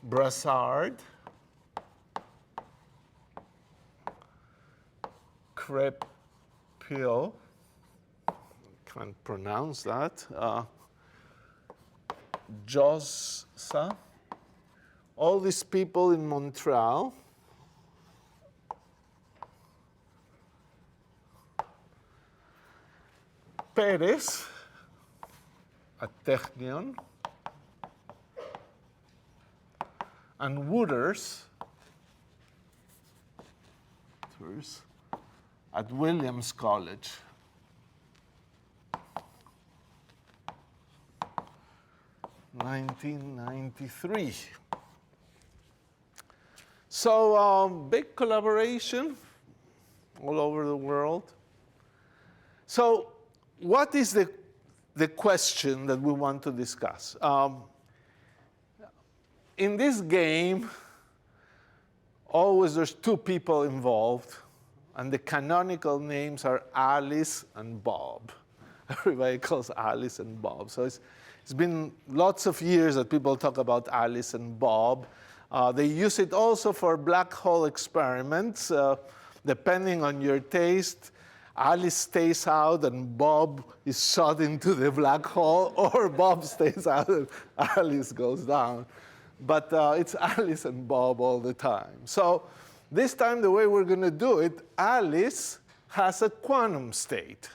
Brassard. Crepil. can't pronounce that. Jossa. All these people in Montreal. Perez at Technion. And Wooders at Williams College. (1993). So big collaboration all over the world. So what is the question that we want to discuss? In this game, always there's two people involved, and the canonical names are Alice and Bob. Everybody calls Alice and Bob. So it's been lots of years that people talk about Alice and Bob. They use it also for black hole experiments. Depending on your taste, Alice stays out and Bob is shot into the black hole, or Bob stays out and Alice goes down. But it's Alice and Bob all the time. So this time, the way we're going to do it, Alice has a quantum state.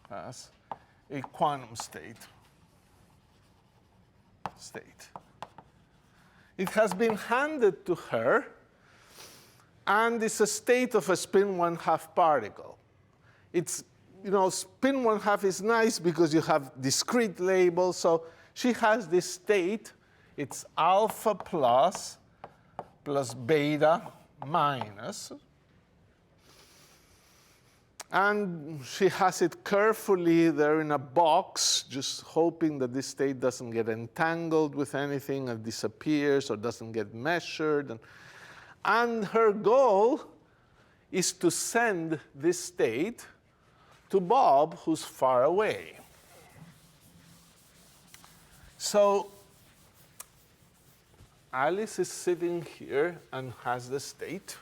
Has a quantum state. It has been handed to her, and it's a state of a spin 1/2 particle. It's, spin 1/2 is nice because you have discrete labels. So she has this state. It's alpha plus beta minus. And she has it carefully there in a box, just hoping that this state doesn't get entangled with anything and disappears or doesn't get measured. And her goal is to send this state to Bob, who's far away. So Alice is sitting here and has the state.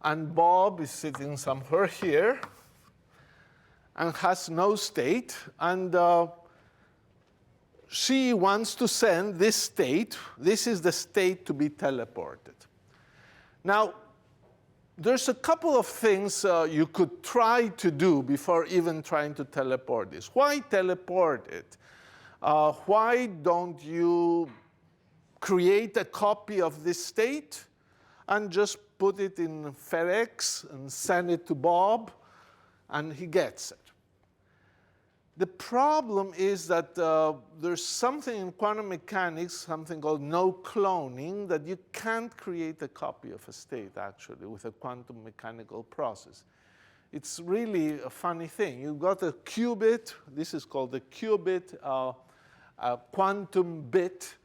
And Bob is sitting somewhere here and has no state. And she wants to send this state. This is the state to be teleported. Now, there's a couple of things you could try to do before even trying to teleport this. Why teleport it? Why don't you create a copy of this state and just put it in FedEx and send it to Bob, and he gets it? The problem is that there's something in quantum mechanics, something called no cloning, that you can't create a copy of a state, actually, with a quantum mechanical process. It's really a funny thing. You've got a qubit. This is called a qubit, a quantum bit.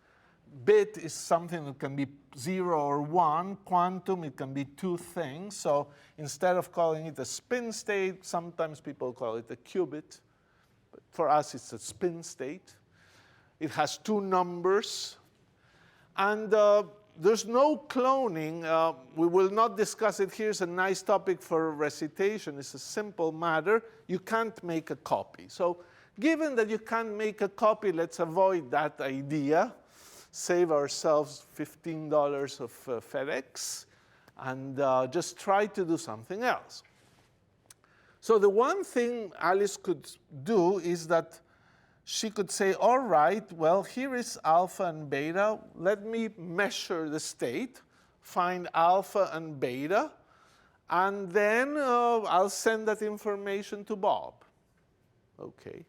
Bit is something that can be 0 or 1. Quantum, it can be two things. So instead of calling it a spin state, sometimes people call it a qubit. But for us, it's a spin state. It has two numbers. And there's no cloning. We will not discuss it here. It's a nice topic for recitation. It's a simple matter. You can't make a copy. So given that you can't make a copy, let's avoid that idea. Save ourselves $15 of FedEx, and just try to do something else. So the one thing Alice could do is that she could say, all right, well, here is alpha and beta. Let me measure the state, find alpha and beta, and then I'll send that information to Bob. Okay.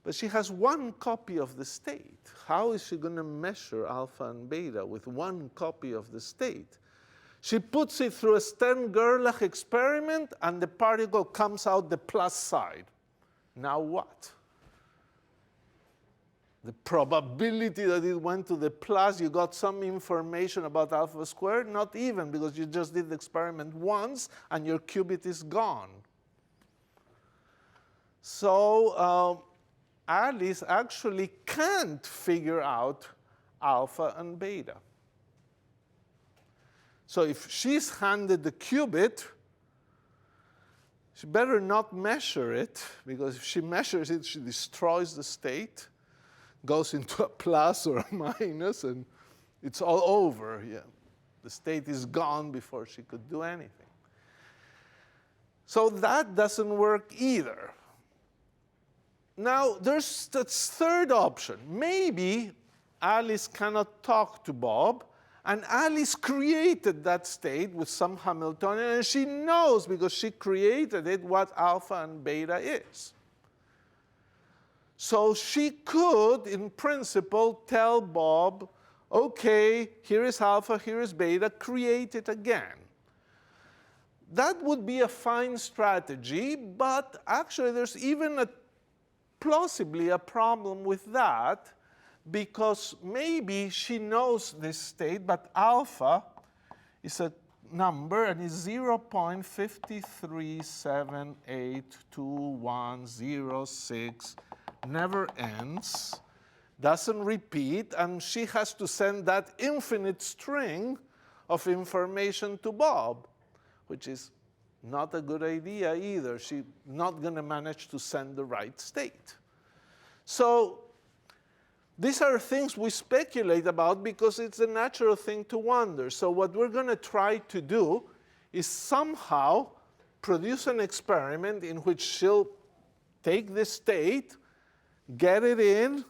But she has one copy of the state. How is she going to measure alpha and beta with one copy of the state? She puts it through a Stern-Gerlach experiment, and the particle comes out the plus side. Now what? The probability that it went to the plus, you got some information about alpha squared? Not even, because you just did the experiment once, and your qubit is gone. So Alice actually can't figure out alpha and beta. So if she's handed the qubit, she better not measure it, because if she measures it, she destroys the state, goes into a plus or a minus, and it's all over. Yeah. The state is gone before she could do anything. So that doesn't work either. Now, there's the third option. Maybe Alice cannot talk to Bob, and Alice created that state with some Hamiltonian, and she knows, because she created it, what alpha and beta is. So she could, in principle, tell Bob, OK, here is alpha, here is beta, create it again. That would be a fine strategy, but actually there's even plausibly a problem with that, because maybe she knows this state, but alpha is a number and is 0.537822106, never ends, doesn't repeat, and she has to send that infinite string of information to Bob, which is not a good idea either. She's not going to manage to send the right state. So these are things we speculate about because it's a natural thing to wonder. So what we're going to try to do is somehow produce an experiment in which she'll take this state, get it in,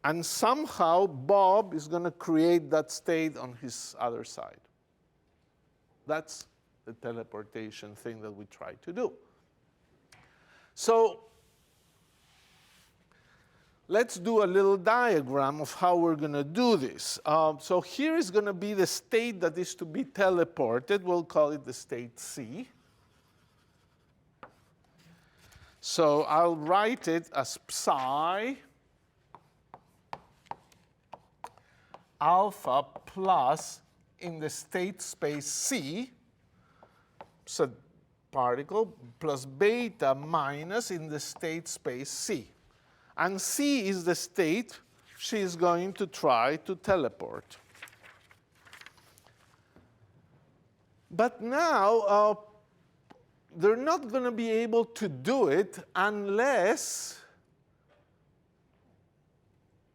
and somehow Bob is going to create that state on his other side. That's the teleportation thing that we try to do. So let's do a little diagram of how we're going to do this. So here is going to be the state that is to be teleported. We'll call it the state C. So I'll write it as psi alpha plus in the state space C, so particle, plus beta minus in the state space C. And C is the state she is going to try to teleport. But now, they're not going to be able to do it unless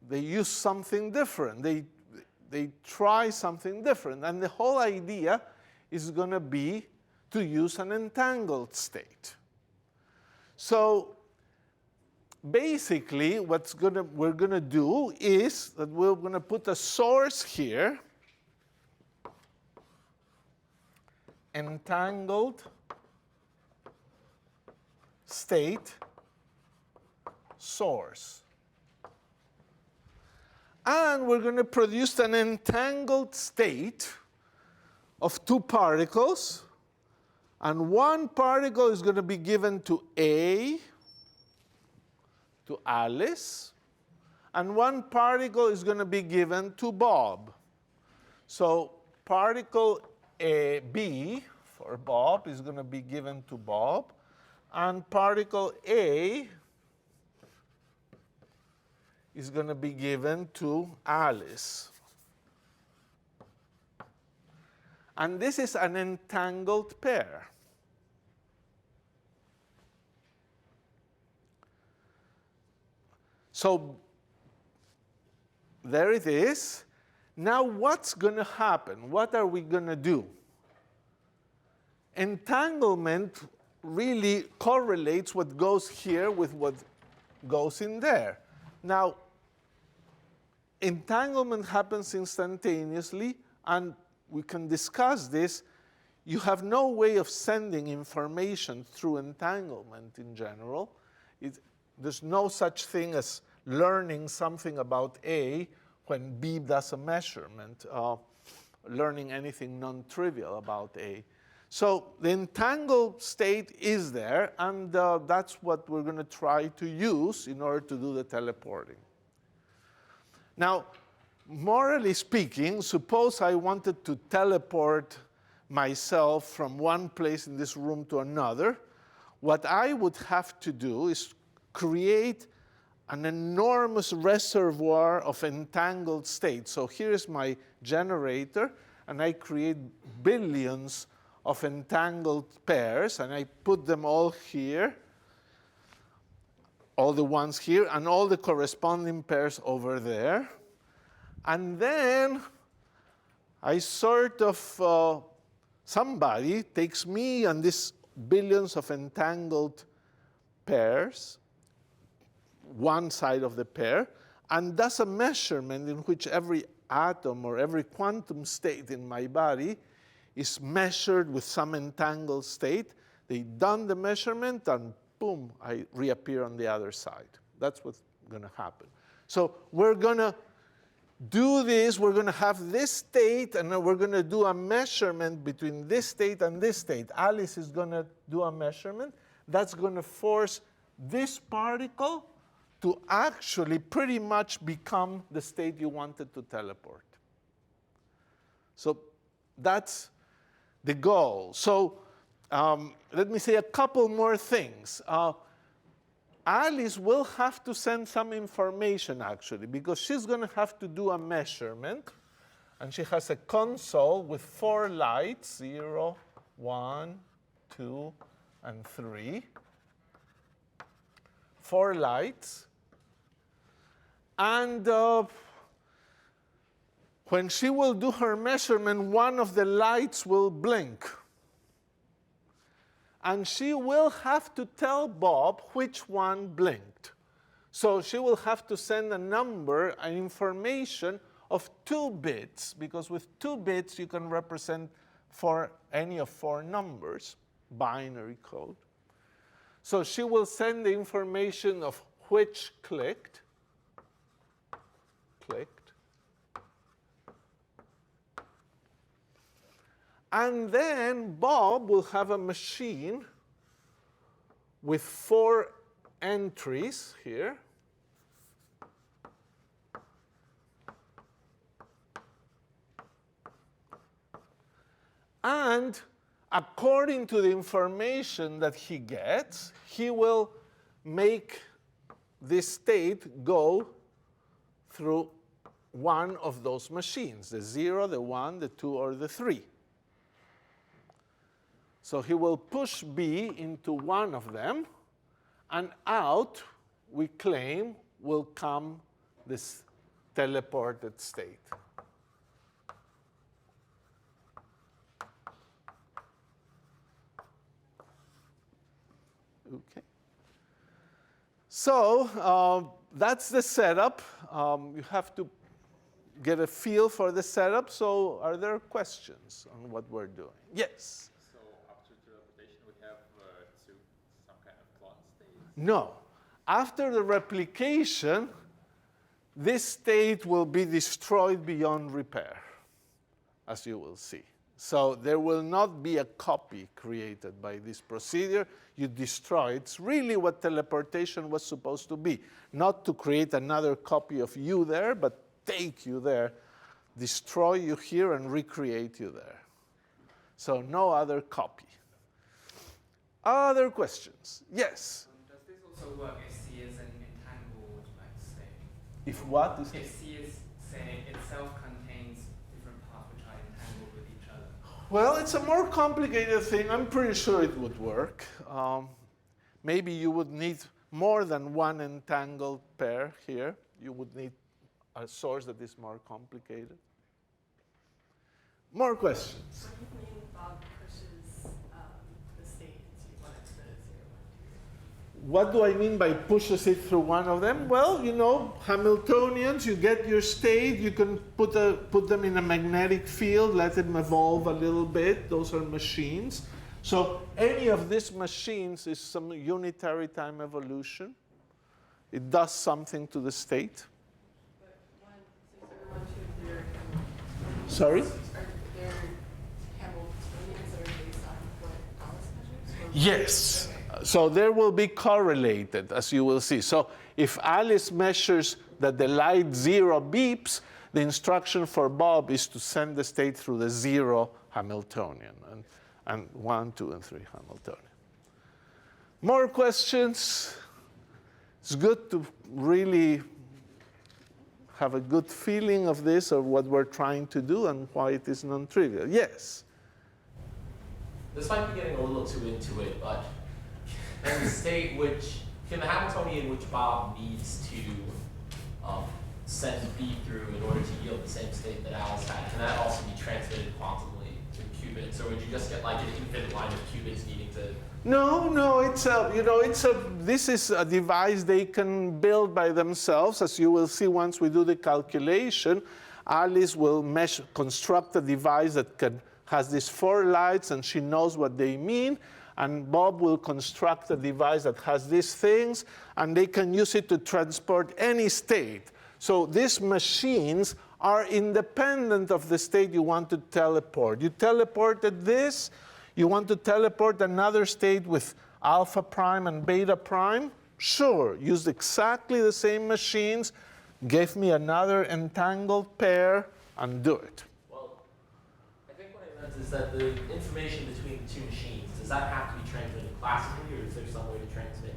they use something different. They try something different. And the whole idea is going to be to use an entangled state. So basically, what we're going to do is that we're going to put a source here, entangled state source. And we're going to produce an entangled state of two particles. And one particle is going to be given to A, to Alice. And one particle is going to be given to Bob. So particle B for Bob is going to be given to Bob. And particle A is going to be given to Alice. And this is an entangled pair. So there it is. Now what's going to happen? What are we going to do? Entanglement really correlates what goes here with what goes in there. Now, entanglement happens instantaneously, and we can discuss this. You have no way of sending information through entanglement in general. There's no such thing as learning something about A when B does a measurement, learning anything non-trivial about A. So the entangled state is there, and that's what we're going to try to use in order to do the teleporting. Now, morally speaking, suppose I wanted to teleport myself from one place in this room to another. What I would have to do is create an enormous reservoir of entangled states. So here's my generator, and I create billions of entangled pairs, and I put them all here, all the ones here, and all the corresponding pairs over there. And then I sort of, somebody takes me and these billions of entangled pairs, one side of the pair, and does a measurement in which every atom or every quantum state in my body is measured with some entangled state. They done the measurement, and boom, I reappear on the other side. That's what's going to happen. So we're going to do this. We're going to have this state, and then we're going to do a measurement between this state and this state. Alice is going to do a measurement. That's going to force this particle to actually pretty much become the state you wanted to teleport. So that's the goal. So let me say a couple more things. Alice will have to send some information, actually, because she's going to have to do a measurement. And she has a console with 4 lights, 0, 1, 2, and 3. 4 lights. And when she will do her measurement, one of the lights will blink. And she will have to tell Bob which one blinked. So she will have to send a number, an information of 2 bits, because with 2 bits you can represent any of 4 numbers, binary code. So she will send the information of which clicked. And then Bob will have a machine with 4 entries here. And according to the information that he gets, he will make this state go through one of those machines, the 0, the 1, the 2, or the 3. So he will push B into one of them, and out, we claim, will come this teleported state. Okay. So that's the setup. You have to get a feel for the setup. So are there questions on what we're doing? Yes? So after teleportation, we have some kind of clone state? No. After the replication, this state will be destroyed beyond repair, as you will see. So there will not be a copy created by this procedure. You destroy. It's really what teleportation was supposed to be. Not to create another copy of you there, but take you there, destroy you here, and recreate you there. So no other copy. Other questions? Yes? Does this also work if C is an entangled state? If what? If C is, say, itself contains different parts which are entangled with each other. Well, it's a more complicated thing. I'm pretty sure it would work. Maybe you would need more than one entangled pair here. You would need a source that is more complicated. More questions? What do you mean Bob pushes the state into one of the 0, 1, 2? What do I mean by pushes it through one of them? Well, you know, Hamiltonians, you get your state, you can put them in a magnetic field, let them evolve a little bit. Those are machines. So any of these machines is some unitary time evolution. It does something to the state. But 1, 2, 3, Sorry? are there Hamiltonians that are based on what Alice measures? Yes. So there will be correlated, as you will see. So if Alice measures that the light 0 beeps, the instruction for Bob is to send the state through the 0 Hamiltonian, and 1, 2, and 3 Hamiltonian. More questions? It's good to really have a good feeling of this, or what we're trying to do, and why it is non-trivial. Yes? This might be getting a little too into it, but in the state which, in the Hamiltonian which Bob needs to send B through in order to yield the same state that Alice had, can that also be transmitted quantumly to qubits, or would you just get like an infinite line of qubits needing to? No, this is a device they can build by themselves. As you will see once we do the calculation, Alice will construct a device that has these 4 lights, and she knows what they mean. And Bob will construct a device that has these things, and they can use it to transport any state. So these machines are independent of the state you want to teleport. You teleported this, you want to teleport another state with alpha prime and beta prime? Sure, use exactly the same machines, give me another entangled pair, and do it. Well, I think what I meant is that the information between the 2 machines, does that have to be transmitted classically, or is there some way to transmit?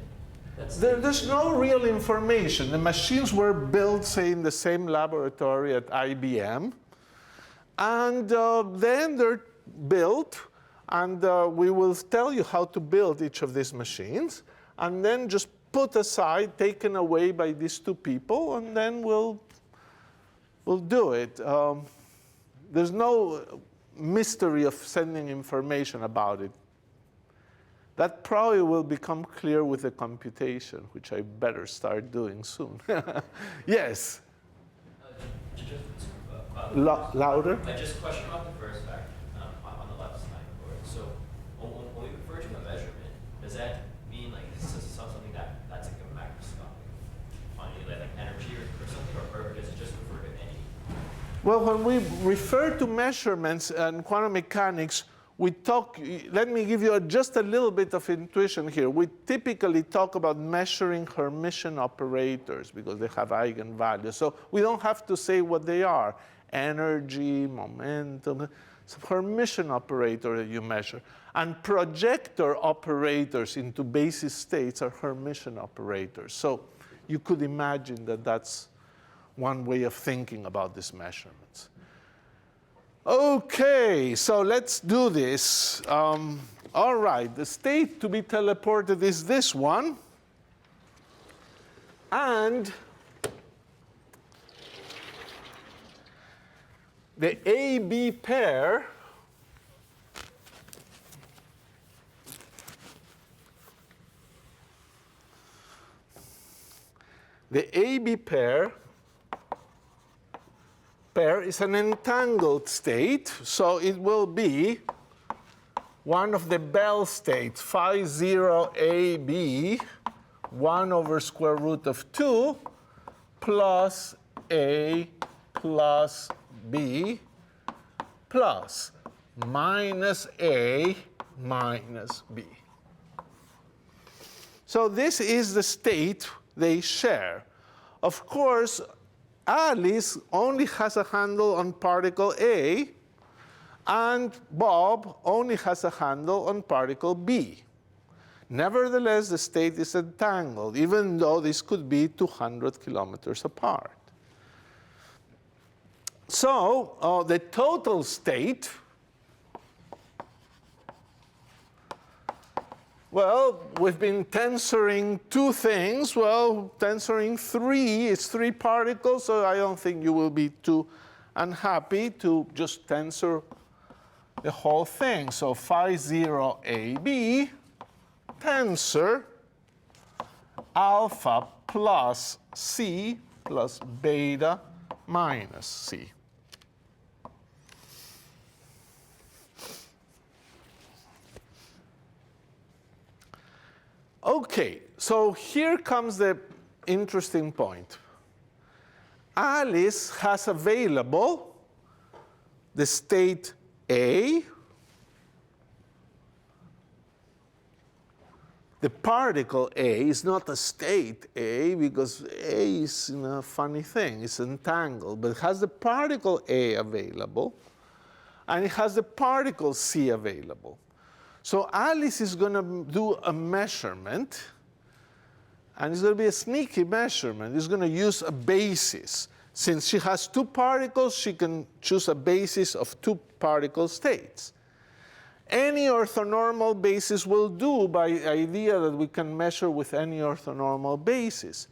There's no real information. The machines were built, say, in the same laboratory at IBM. And then they're built, and we will tell you how to build each of these machines, and then just put aside, taken away by these 2 people, and then we'll do it. There's no mystery of sending information about it. That probably will become clear with the computation, which I better start doing soon. Yes? Louder? I just question about the first fact on the left side of it. So when we refer to a measurement, does that mean like this is something that's like a microscopic quantity, like energy or something, or does it just refer to any? Well, when we refer to measurements in quantum mechanics, we talk, let me give you just a little bit of intuition here. We typically talk about measuring Hermitian operators because they have eigenvalues. So we don't have to say what they are. Energy, momentum, it's a Hermitian operator that you measure. And projector operators into basis states are Hermitian operators. So you could imagine that that's one way of thinking about these measurements. Okay, so let's do this. All right, the state to be teleported is this one. And the AB pair is an entangled state, so it will be one of the Bell states, phi 0 AB, 1 over square root of 2, plus A plus B plus minus A minus B. So this is the state they share. Of course, Alice only has a handle on particle A, and Bob only has a handle on particle B. Nevertheless, the state is entangled, even though this could be 200 kilometers apart. So the total state, well, we've been tensoring 2 things. Well, tensoring 3 is 3 particles, so I don't think you will be too unhappy to just tensor the whole thing. So phi 0 AB tensor alpha plus C plus beta minus C. Okay, so here comes the interesting point. Alice has available the state A, the particle A is not a state A because A is a funny thing, it's entangled, but it has the particle A available and it has the particle C available. So Alice is going to do a measurement, And it's going to be a sneaky measurement. It's going to use a basis. Since she has two particles, she can choose a basis of two particle states. Any orthonormal basis will do by idea that we can measure with any orthonormal basis.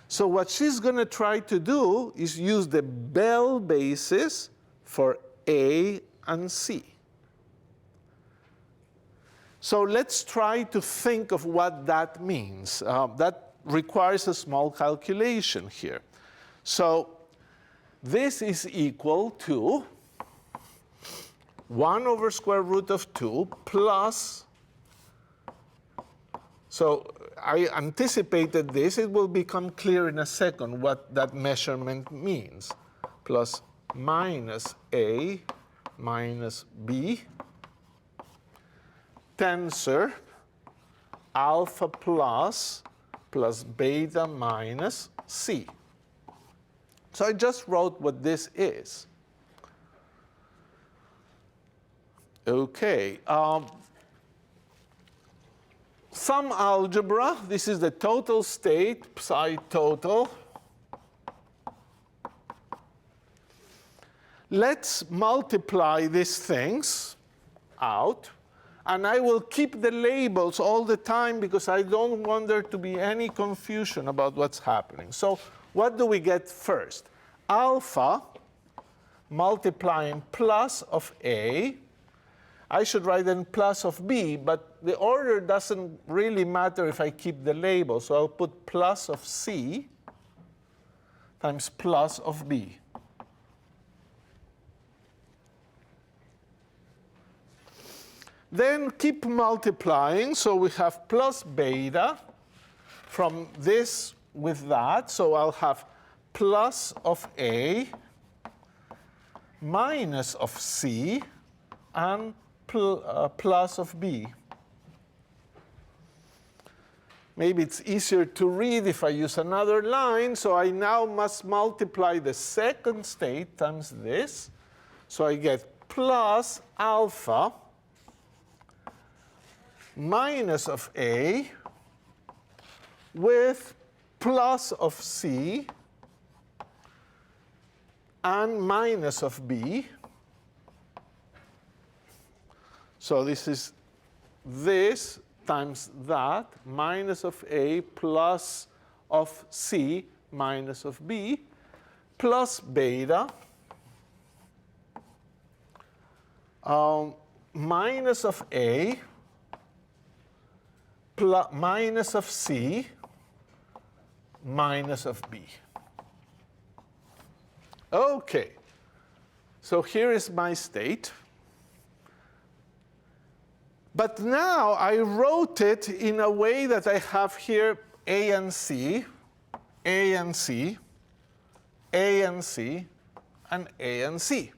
So what she's going to try to do is use the Bell basis for A and C. So let's try to think of what that means. That requires a small calculation here. So this is equal to 1 over square root of 2 plus, so I anticipated this. It will become clear in a second what that measurement means. Plus minus A minus B, tensor alpha plus beta minus C. So I just wrote what this is. Okay. Some algebra. This is the total state, psi total. Let's multiply these things out. And I will keep the labels all the time because I don't want there to be any confusion about what's happening. So what do we get first? Alpha multiplying plus of A. I should write in plus of B, but the order doesn't really matter if I keep the label. So I'll put plus of C times plus of B. Then keep multiplying. So we have plus beta from this with that. So I'll have plus of A minus of C and plus of B. Maybe it's easier to read if I use another line. So I now must multiply the second state times this. So I get plus alpha minus of A with plus of C and minus of B. So this is this times that, minus of A plus of C minus of B, plus beta minus of A minus of C minus of B. Okay, so here is my state. But now I wrote it in a way that I have here A and C, A and C, A and C, and A and C.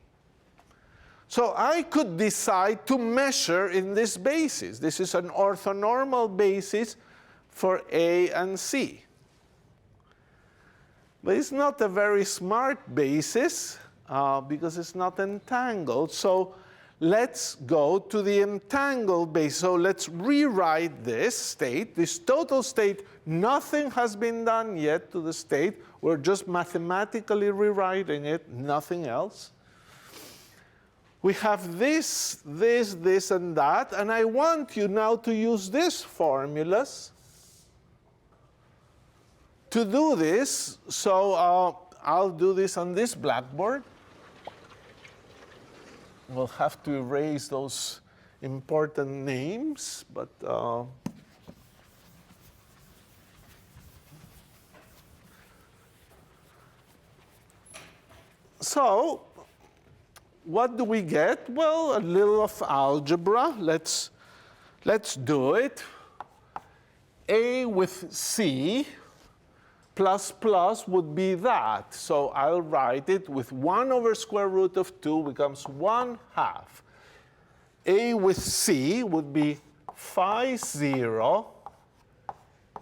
So I could decide to measure in this basis. This is an orthonormal basis for A and C. But it's not a very smart basis because it's not entangled. So let's go to the entangled basis. So let's rewrite this state, this total state. Nothing has been done yet to the state. We're just mathematically rewriting it, nothing else. We have this, this, this, and that. And I want you now to use these formulas to do this. So I'll do this on this blackboard. We'll have to erase those important names, but so what do we get? Well, a little of algebra. Let's do it. A with C plus plus would be that. So I'll write it with 1 over square root of 2 becomes 1/2. A with C would be phi 0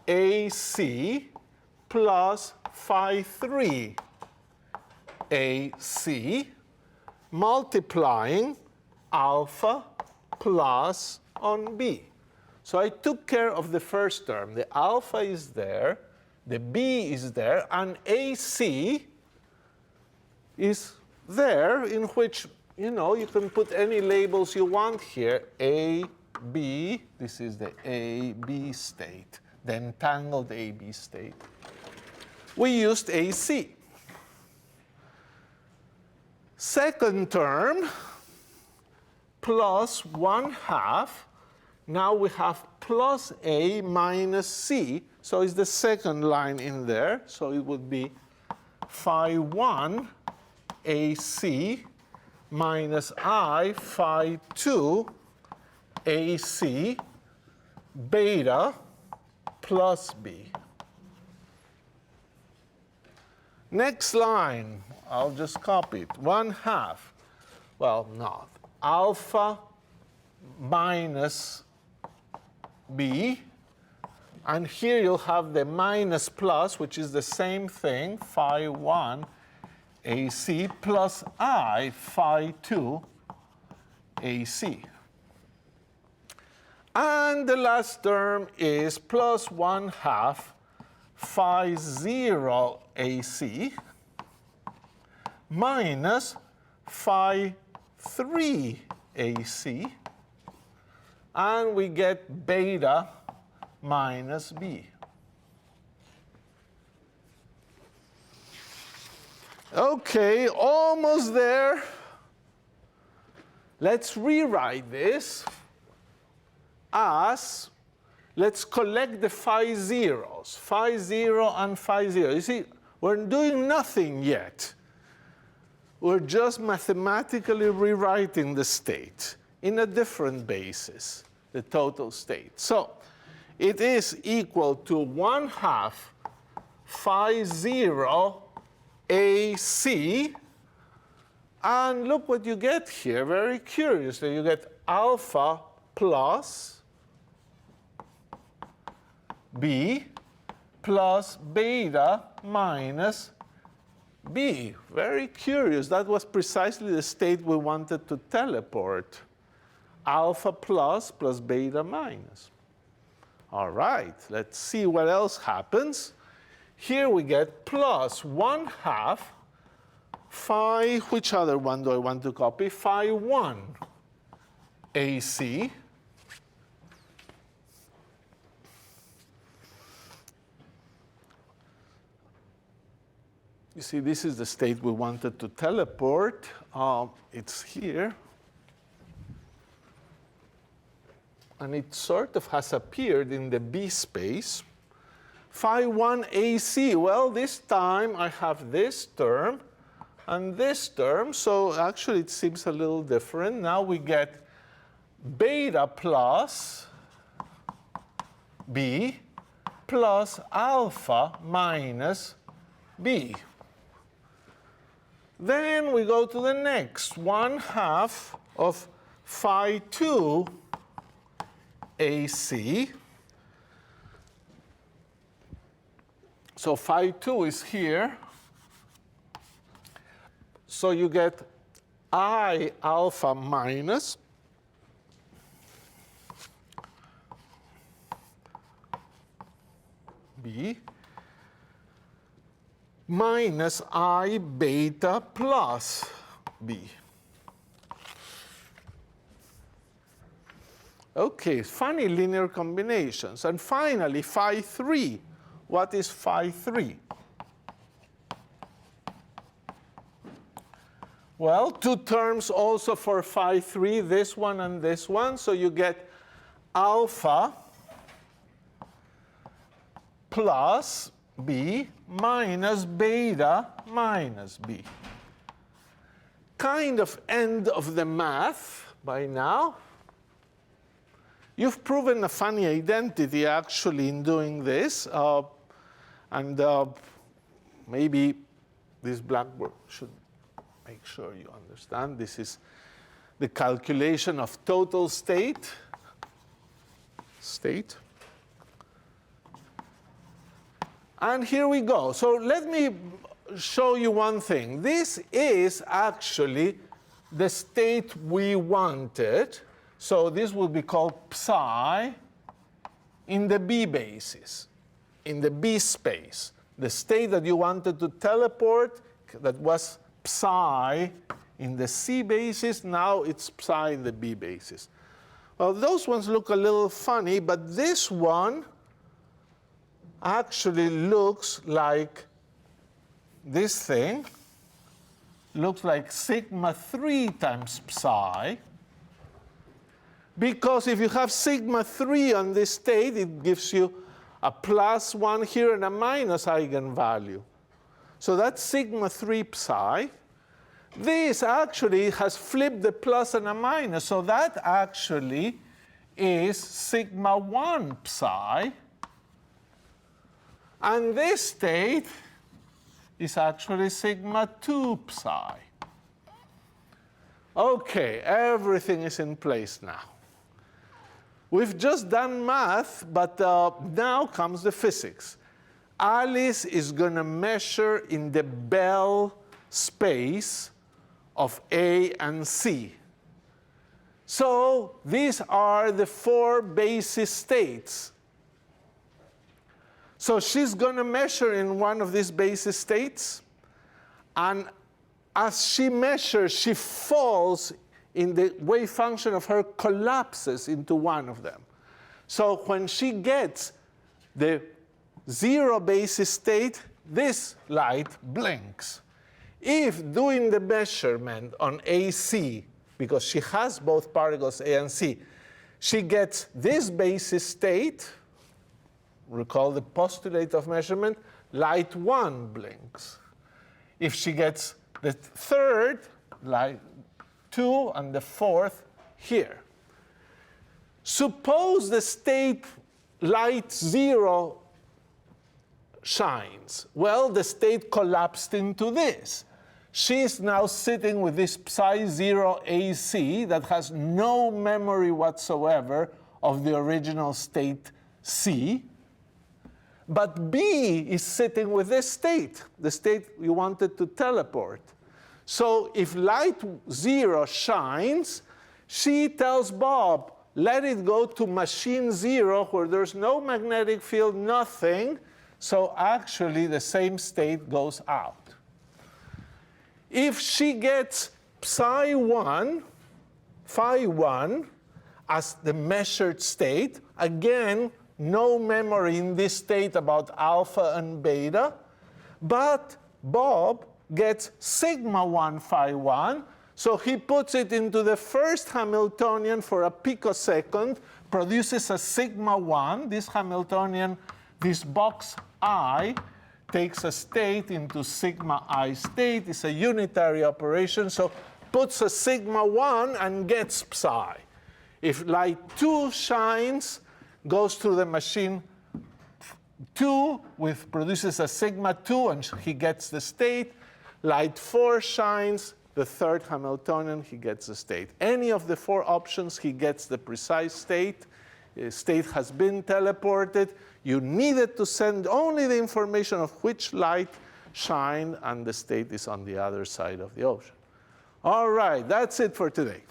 AC plus phi 3 AC multiplying alpha plus on B. So I took care of the first term. The alpha is there. The B is there, and AC is there, in which, you can put any labels you want here. A, B, this is the A, B state, the entangled A, B state. We used AC. Second term, plus 1/2. Now we have plus A minus C. So it's the second line in there. So it would be phi 1 AC minus I phi 2 AC beta plus B. Next line, I'll just copy it. 1/2. Well, not. Alpha minus B. And here you'll have the minus plus, which is the same thing, phi 1 AC plus I phi 2 AC. And the last term is plus 1/2 phi 0 AC minus phi 3 AC. And we get beta minus B. Okay, almost there. Let's rewrite this as, let's collect the phi zeros, phi 0 and phi 0. You see, we're doing nothing yet. We're just mathematically rewriting the state in a different basis, the total state. So it is equal to 1/2 phi 0 AC. And look what you get here, very curiously. You get alpha plus B plus beta minus B. Very curious. That was precisely the state we wanted to teleport. Alpha plus beta minus. All right, let's see what else happens. Here we get plus 1/2 phi, which other one do I want to copy? Phi 1 AC. You see, this is the state we wanted to teleport. It's here. And it sort of has appeared in the B space. Phi 1 AC, well, this time I have this term and this term, so actually it seems a little different. Now we get beta plus B plus alpha minus B. Then we go to the next, 1/2 of phi 2 AC. So phi 2 is here. So you get I alpha minus B minus I beta plus B. Okay, funny linear combinations. And finally, phi 3. What is phi 3? Well, two terms also for phi 3, this one and this one. So you get alpha plus B minus beta minus B. Kind of end of the math by now. You've proven a funny identity, actually, in doing this. Maybe this blackboard should make sure you understand. This is the calculation of total state. And here we go. So let me show you one thing. This is actually the state we wanted. So this will be called psi in the B basis. in the B space. The state that you wanted to teleport, that was psi in the C basis, now it's psi in the B basis. Well, those ones look a little funny, but this one actually looks like this thing, looks like sigma 3 times psi, because if you have sigma 3 on this state, it gives you a +1 here and a minus eigenvalue. So that's sigma 3 psi. This actually has flipped the plus and a minus, so that actually is sigma 1 psi. And this state is actually sigma 2 psi. Okay, everything is in place now. We've just done math, but now comes the physics. Alice is going to measure in the Bell space of A and C. So these are the 4 basis states. So she's going to measure in one of these basis states. And as she measures, she falls in the wave function of her collapses into one of them. So when she gets the 0 basis state, this light blinks. If doing the measurement on AC, because she has both particles A and C, she gets this basis state, recall the postulate of measurement, light 1 blinks. If she gets the third, light 2, and the fourth here. Suppose the state light 0 shines. Well, the state collapsed into this. She's now sitting with this psi 0 AC that has no memory whatsoever of the original state C. But B is sitting with this state, the state you wanted to teleport. So if light 0 shines, she tells Bob, let it go to machine 0 where there's no magnetic field, nothing. So actually the same state goes out. If she gets psi 1, phi 1 as the measured state, again, no memory in this state about alpha and beta, but Bob gets sigma 1 phi 1, so he puts it into the first Hamiltonian for a picosecond, produces a sigma 1. This Hamiltonian, this box I, takes a state into sigma I state. It's a unitary operation, so puts a sigma 1 and gets psi. If light 2 shines, goes through the machine 2, produces a sigma 2, and he gets the state. Light 4 shines, the third Hamiltonian, he gets the state. Any of the 4 options, he gets the precise state. State has been teleported. You needed to send only the information of which light shined, and the state is on the other side of the ocean. All right, that's it for today.